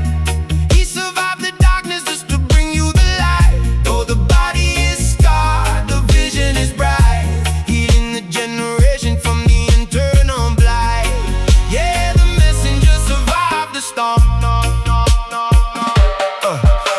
He survived the darkness just to bring you the light. Though the body is scarred, the vision is bright, healing the generation from the internal blight. Yeah, the messenger survived the storm.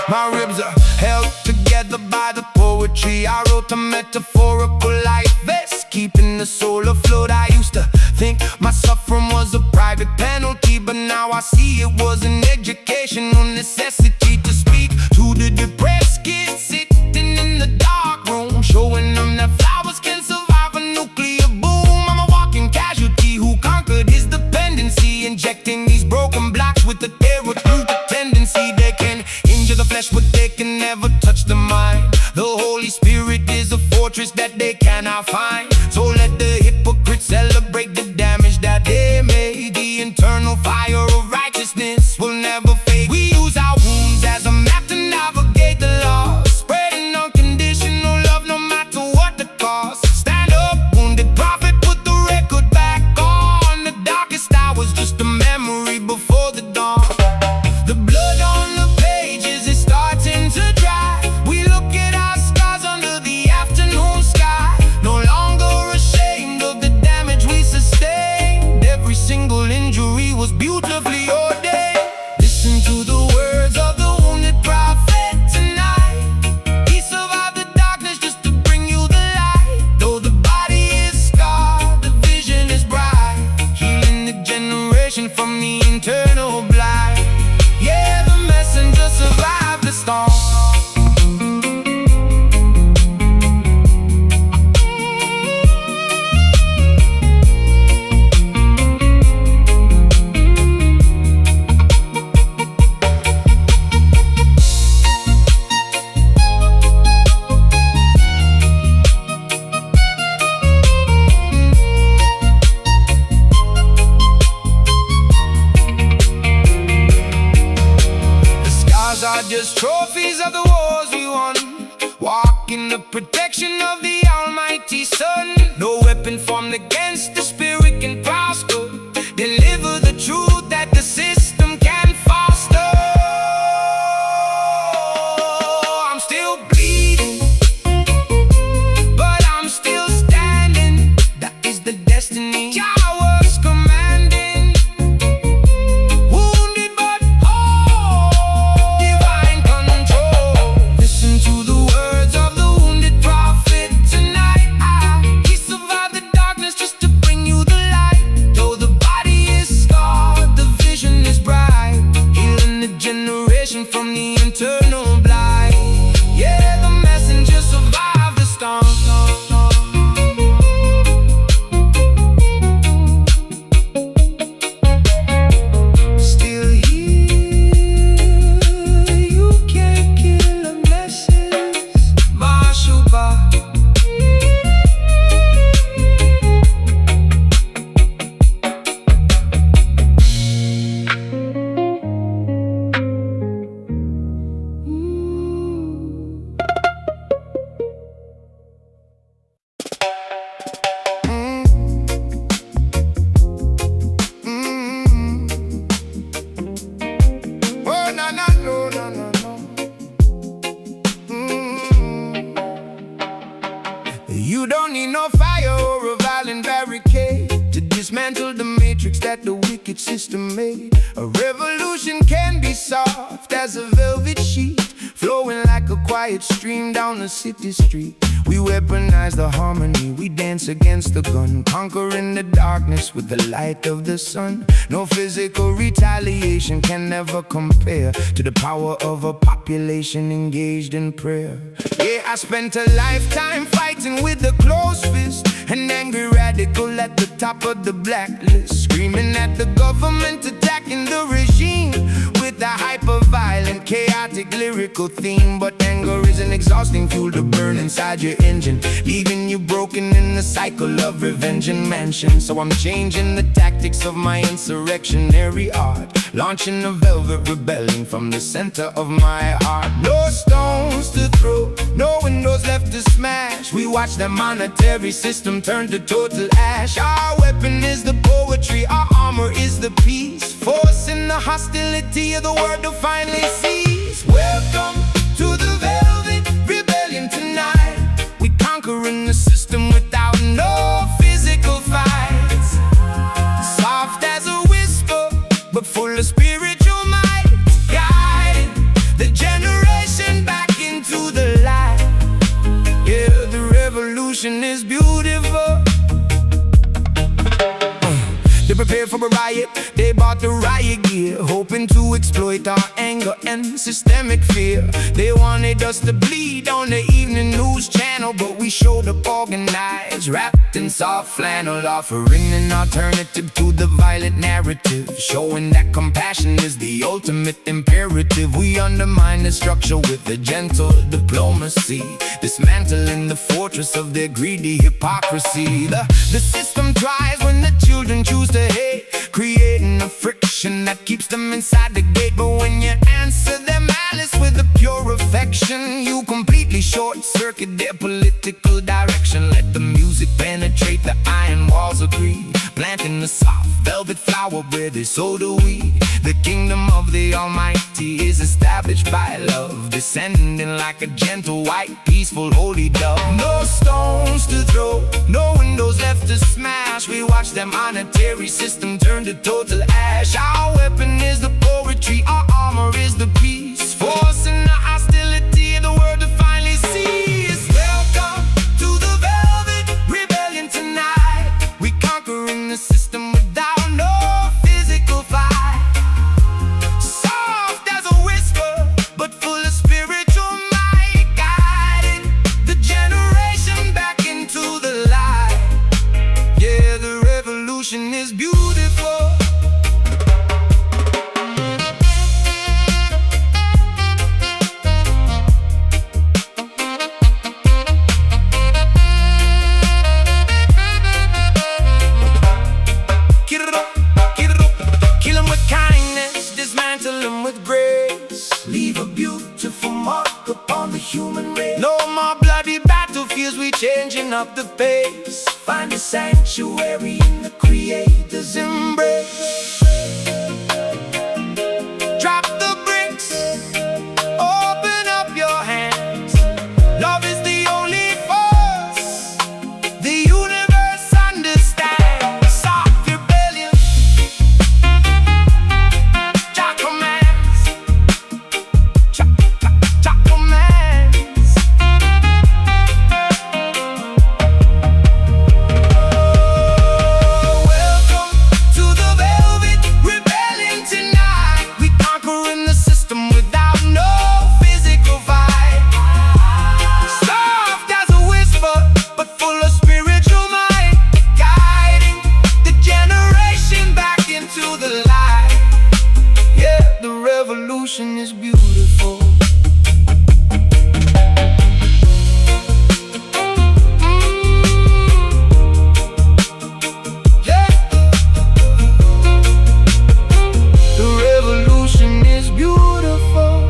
My ribs are held together by the poetry. I wrote a metaphorical life vest, keeping the soul afloat. I used to think my suffering was a private penalty, but now I see it was an educational necessity to speak to the depressed kids sitting in the dark room, showing them that flowers can survive a nuclear boom. I'm a walking casualty who conquered his dependency, injecting these broken blocks with the therapeutic tendency. They can injure the flesh, but they can never touch the mind. The Holy Spirit is a fortress that they cannot find. So let the hypocrites celebrate the damage that they made. The internal fire of righteousness will never fade. We use our wounds as a map to navigate the lost, spreading unconditional love no matter what the cost. Stand up, wounded prophet, put the record back on. The darkest hours just a memory before the dawn. The blood on the pages is starting to dry. We look at our scars under the afternoon sky, no longer protection of the Almighty Son. No weapon formed against the spirit can prosper. Deliver the truth that the system can foster. I'm still bleeding, but I'm still standing. That is the destiny I was commanding. Wounded but whole, divine control. Listen to the words of the wounded prophet tonight. He survived the darkness just to bring you the light. Though the body is scarred, the vision is bright, healing the generation from the internal blight. Yeah, the messenger survived the storm. Still here, you can't kill a message. Mashuba. Oh, no, no, no, no, no, no. You don't need no fire or a violent barricade to dismantle the matrix that the wicked system made. A revolution can be soft as a velvet sheet, flowing like a quiet stream down the city street. We weaponize the harmony, we dance against the gun, conquering the darkness with the light of the sun. No physical retaliation can never compare to the power of a population engaged in prayer. Yeah, I spent a lifetime fighting with a closed fist, an angry radical at the top of the blacklist, screaming at the government, attacking the regime with a hyper-violent, chaotic, lyrical theme. But anger is an exhausting fuel to burn inside your engine, leaving you broken in the cycle of revenge and mansion. So I'm changing the tactics of my insurrectionary art, launching a velvet rebellion from the center of my heart. No stones to throw, no windows left to smash. We watch the monetary system turn to total ash. Our weapon is the poetry, our armor is the peace, forcing the hostility of the world to finally cease. Welcome to the velvet rebellion tonight. We conquering the system without no physical fights. Soft as a whisper, but full of spiritual might, guiding the generation back into the light. Yeah, the revolution is beautiful. They prepared for a riot, they bought the riot gear, hoping to exploit our anger and systemic fear. They wanted us to bleed on the evening news channel, but we showed up organized, wrapped in soft flannel, offering an alternative to the violent narrative, showing that compassion is the ultimate imperative. We undermine the structure with a gentle diplomacy, dismantling the fortress of their greedy hypocrisy. The system tries when the children choose to hate, creating a friction that keeps them inside the gate. But when you answer their malice with a pure affection, you completely short-circuit their political direction. Let the music penetrate the iron walls of greed, planting the soft velvet flower where they sow the weed. The kingdom of the Almighty is established by love, descending like a gentle, white, peaceful, holy dove. No stones to throw, no windows left to smash. We watch the monetary system turn to total ash. Our weapon is the poetry, our armor is the peace, forcing the hostility of the world to finally cease. Welcome to the velvet rebellion tonight. We conquering the system without no physical fight. Soft as a whisper, but full of spiritual might, guiding the generation back into the light. Yeah, the revolution is beautiful. as we changing up the pace. Find a sanctuary in the Creator's embrace. Drop the bricks, open up your hands. Love is the only force the universe understands. Soft rebellion, Jah commands. Jah commands. Welcome to the velvet rebellion tonight. We conquering the system without no physical fight. Soft as a whisper, but full of spiritual might, guiding the generation back into the light. Yeah, the revolution is beautiful. Yeah, the revolution is beautiful.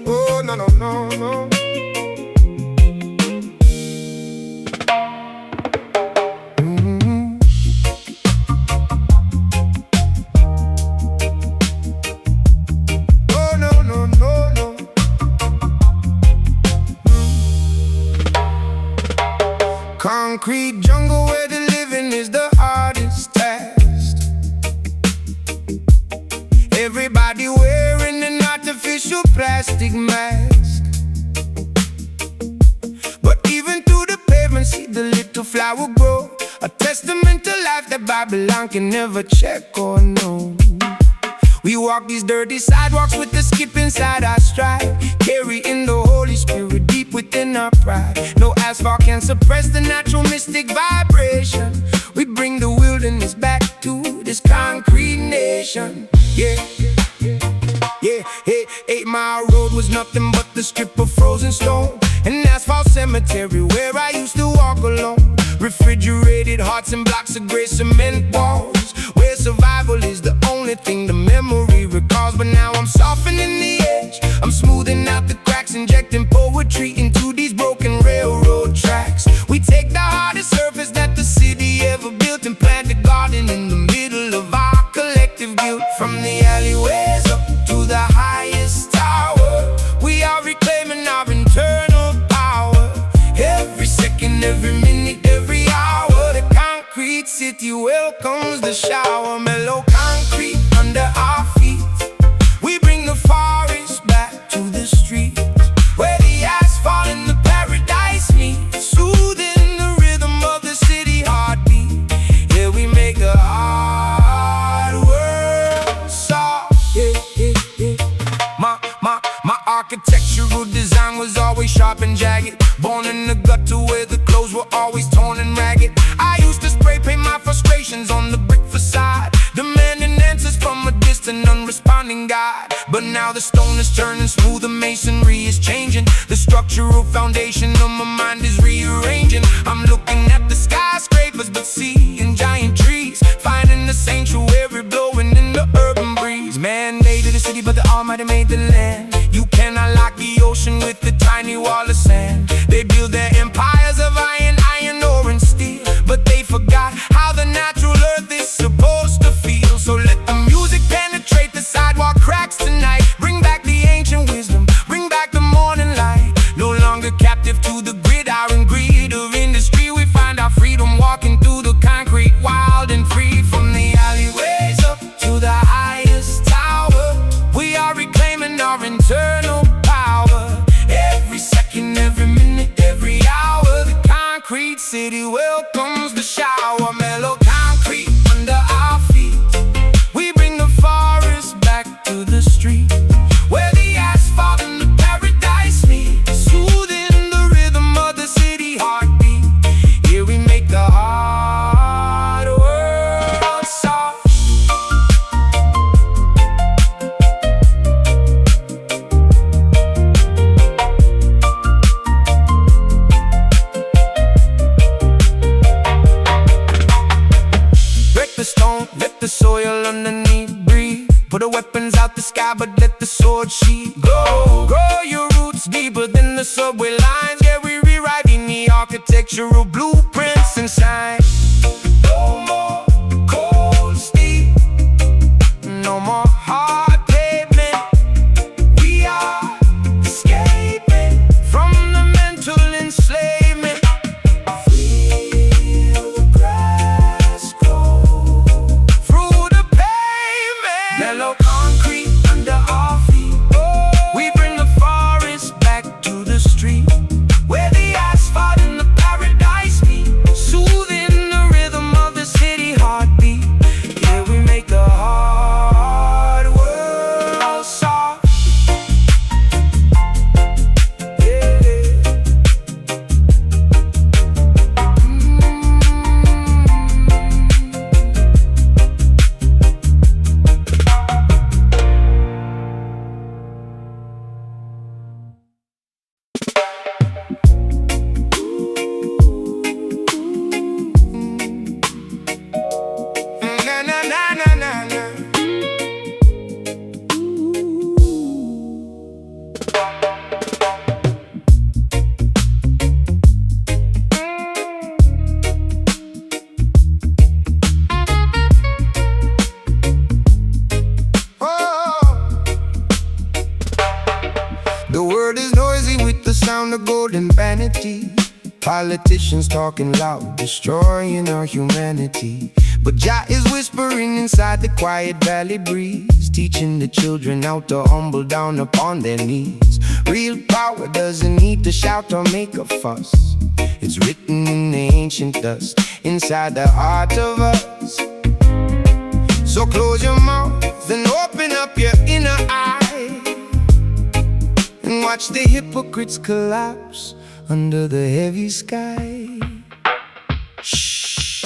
Oh, no, no, no, no. Oh, no, no, no, no. Concrete jungle where the living is the hardest task. Everybody wearing an artificial plastic mask. But even through the pavement, see the little flower grow. A testament to life that Babylon can never check or know. We walk these dirty sidewalks with the skip inside our stride, carrying the Holy Spirit deep within our pride. No asphalt can suppress the natural mystic vibration. We bring the wilderness back to this concrete nation. Yeah, yeah, hey, 8 Mile Road was nothing but the strip of frozen stone. An asphalt cemetery where I used to walk alone. Refrigerated hearts and blocks of gray cement walls, where survival is the only thing the memory recalls. But now I'm softening the edge, I'm smoothing out the cracks, injecting poetry into these broken railroad tracks. We take the hardest surface that the city ever built and plant a garden in the middle of our collective guilt. From the alleyways up to the highest tower, we are reclaiming our internal power. Every second, every minute, every hour, the concrete city welcomes the shower. Mellow concrete under our feet, we bring the forest back to the street, where the asphalt and the paradise meet, soothing the rhythm of the city heartbeat. Yeah, we make the hard world soft. Yeah, yeah, yeah. My architectural design was always sharp and jagged. Born in the gutter where the clothes were always torn and ragged. I used to spray paint my frustrations on the brick facade, demanding answers from a distant, unresponding God. But now the stone is turning smooth, the masonry is changing. The structural foundation of my mind is rearranging. I'm looking at the skyscrapers, but seeing giant trees, finding the sanctuary blowing in the urban breeze. Man made the city, but the Almighty made the land. You cannot lock the ocean with the tiny wall of sand. They build their empires of iron, ore and steel, but they forgot how the natural earth is supposed to feel. So let the music penetrate the sidewalk cracks tonight. Bring back the ancient wisdom, bring back the morning light. No longer captive to the gridiron greed of industry, we find our freedom walking through the concrete, wild and free. From the alleyways up to the highest tower, we are reclaiming our internal power. Every second, every minute, every hour, let the soil underneath breathe. Put the weapons out the sky, but let the sword sheath go. Grow your roots deeper than the subway lines. Yeah, we rewriting the architectural blueprints and signs. No more cold steel, no more hard pavement. We are escaping from the mental enslavement. Feel the grass grow through the pavement. Mellow concrete under our feet. We bring the forest back to the street, where the asphalt and the paradise meet, soothing the rhythm of the city heartbeat. Yeah, we make the hard world soft. Yeah. Na na na na na na. The world is noisy with the sound of golden vanity. Politicians talking loud, destroying our humanity. But Jah is whispering inside the quiet valley breeze, teaching the children how to humble down upon their knees. Real power doesn't need to shout or make a fuss. It's written in the ancient dust, inside the heart of us. So close your mouth and open up your inner eye, and watch the hypocrites collapse under the heavy sky. Shh,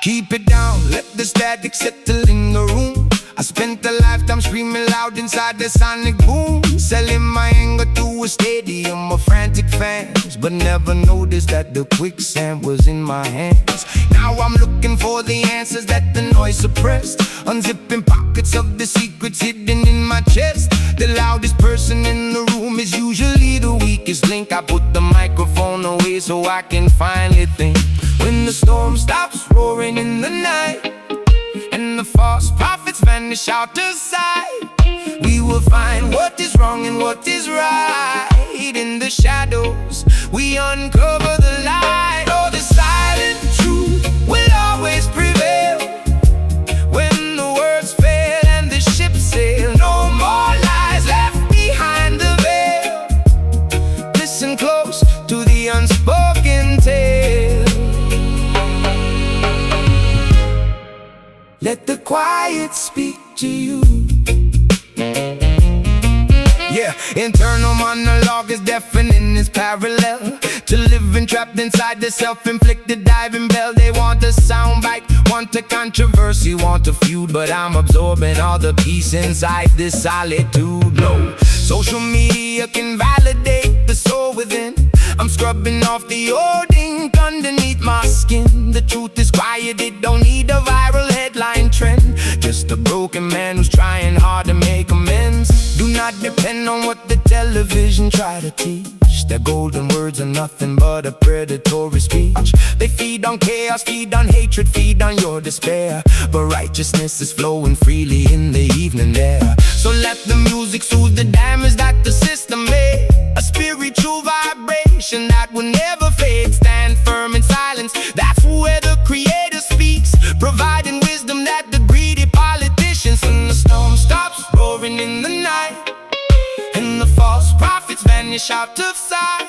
keep it down, let the static settle in the room. I spent a lifetime screaming loud inside the sonic boom, selling my anger to a stadium of frantic fans, but never noticed that the quicksand was in my hands. Now I'm looking for the answers that the noise suppressed, unzipping pockets of the secrets hidden in my chest. The loudest person in the room is usually the weakest link. I put the microphone away so I can finally think. When the storm stops roaring in the night, and the false prophets vanish out of sight, we will find what is wrong and what is right. In the shadows, we uncover the light. Oh, the silent truth will always prevail. When the words fail and the ship sail, no more lies left behind the veil. Listen close to the unspoken tale. Let the quiet speak to you. Yeah, internal monologue is deafening, it's parallel to living trapped inside the self-inflicted diving bell. They want a soundbite, want a controversy, want a feud, but I'm absorbing all the peace inside this solitude. No, social media can validate the soul within. I'm scrubbing off the old ink underneath my skin. The truth is quiet, it don't need a viral headline trend. Just a broken man who's trying hard to make amends. Do not depend on what the television try to teach. Their golden words are nothing but a predatory speech. They feed on chaos, feed on hatred, feed on your despair. But righteousness is flowing freely in the evening air. So let the music soothe the damage that the system made. A spiritual vibration that will never fade. Stand firm in silence, that's where the Creator speaks, providing wisdom that the greedy politicians. And the storm stops roaring in the night, and the false prophets vanish out of sight.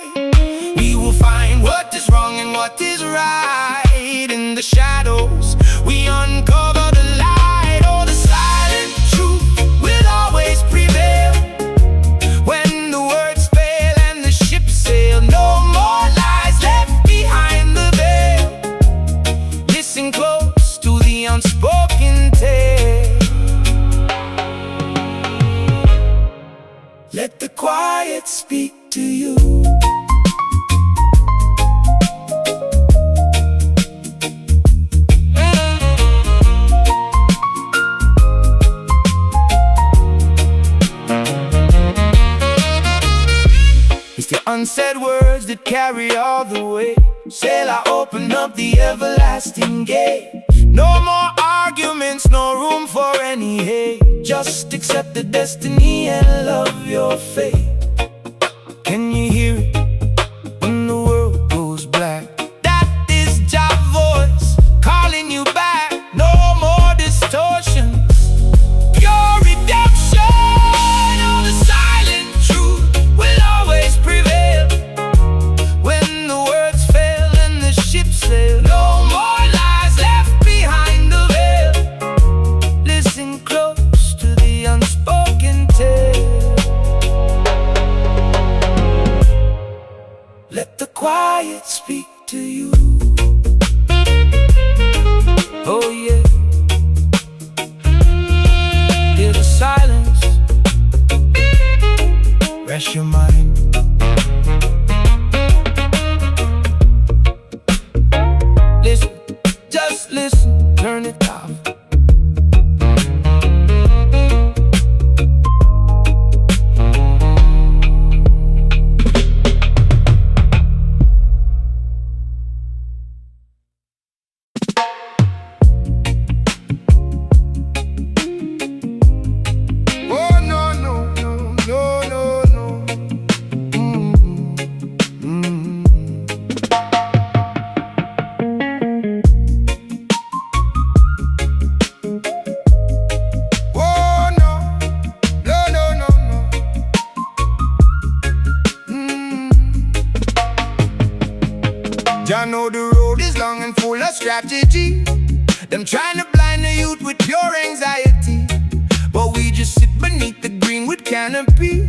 We will find what is wrong and what is right. In the shadows, we uncover the light. Oh, the silent truth will always prevail. When the words fail and the ship sail, no more lies left behind the veil. Listen close to the unspoken tale. Let the quiet speak to you. unsaid words that carry all the weight. Sail, I open up the everlasting gate. No more arguments, no room for any hate. Just accept the destiny and love your fate. Can you hear it when the world goes black? That is Jah voice calling you back. No more distortions, pure redemption. All the silent truth will always prevail. When the words fail and the ship sail, no more lies left behind the veil. Listen close to the unspoken tale. Let the quiet speak to you. Oh yeah. Hear the silence, rest your mind. Listen, just listen, turn it off. I know the road is long and full of strategy. Them trying to blind the youth with pure anxiety, but we just sit beneath the greenwood canopy,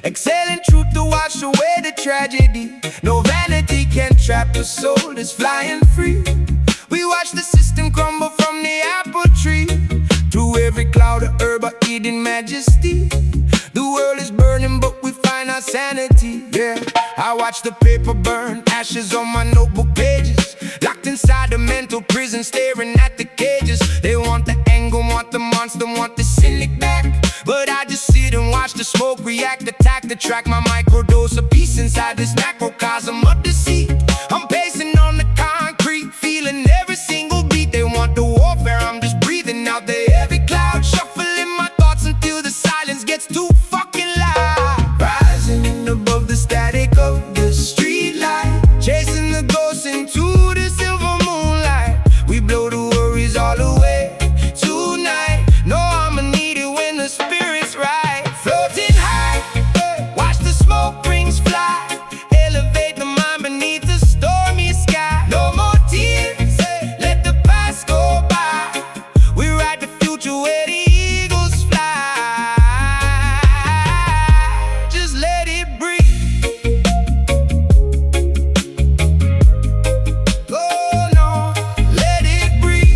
exhaling truth to wash away the tragedy. No vanity can trap the soul that's flying free. We watch the system crumble from the apple tree. Through every cloud of herb of Eden majesty, the world is burning but we find our sanity. Yeah, I watch the paper burn, ashes on my notebook pages, locked inside the mental prison, staring at the cages. They want the anger, want the monster, want the cynic back, but I just sit and watch the smoke react, attack the track. My microdose of peace inside this macrocosm of deceit. I'm pacing on the concrete, feeling every single beat. They want the warfare, I'm just breathing out the heavy cloud, shuffling my thoughts until the silence gets too fucking loud. Rising above the static of the street light, chasing the ghosts into the silver moonlight. We blow the worries all away tonight. No, I'ma need it when the spirit's right. Floating high, watch the smoke rings fly, elevate the mind beneath the stormy sky. No more tears, let the past go by. We ride the future where the eagles fly. Just let it breathe. Oh no, let it breathe.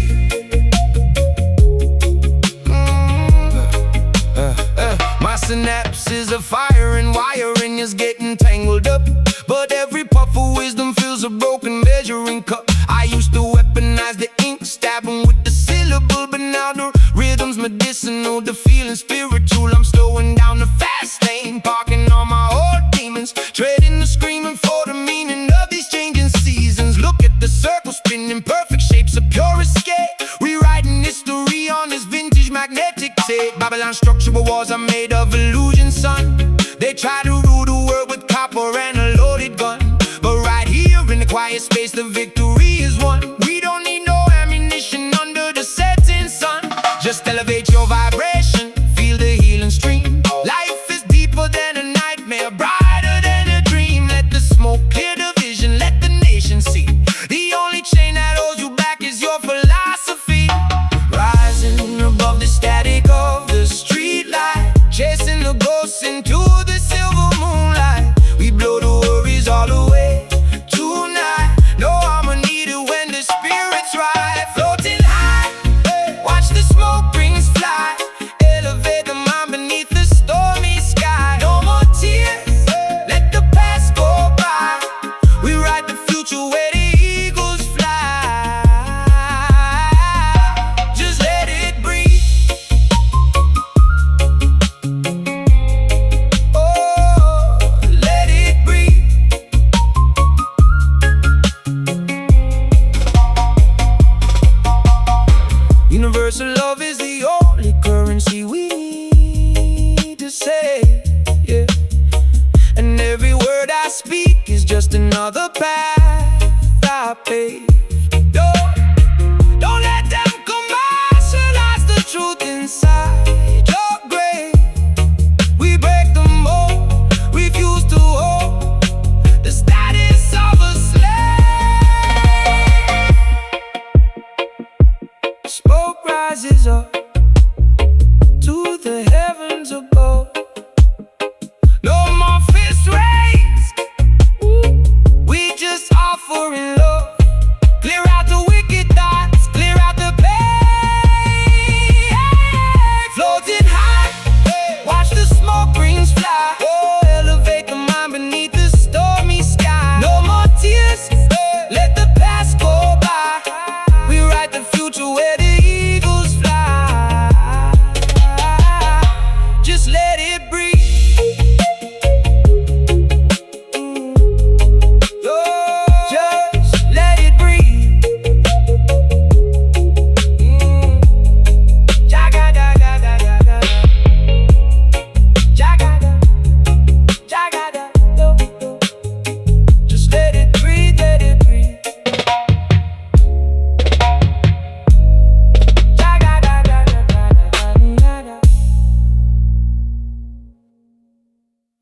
My synapses are firing, wiring is getting tangled up, but every puff of wisdom fills a broken measuring cup. I used to weaponize the ink, stabbing with the syllable, but now the rhythm's medicinal, the feeling spiritual. I'm slowing down the fast lane, parking all my old demons, trading the screaming for the meaning of these changing seasons. Look at the circle spinning, perfect shapes of pure escape, rewriting history on this vintage magnetic tape. Babylon structural walls are made of illusion, son. They try to rule the world with copper and a loaded gun, but right here in the quiet space the victory is won. We don't need no ammunition under the setting sun. Just elevate your vibration, feel the healing stream. Life is deeper than a nightmare, brighter than a dream. Let the smoke clear the vision, let the nation see. The only chain that holds you back is your philosophy. Rising above the static of the street light, chasing the ghosts into the silver moonlight. We blow the worries all away tonight. No, I'ma need it when the spirit's right. Floating high, watch the smoke rings fly, just another path I paved. Don't let them commercialize the truth inside your grave. We break the mold, refuse to hold the status of a slave. Smoke rises up,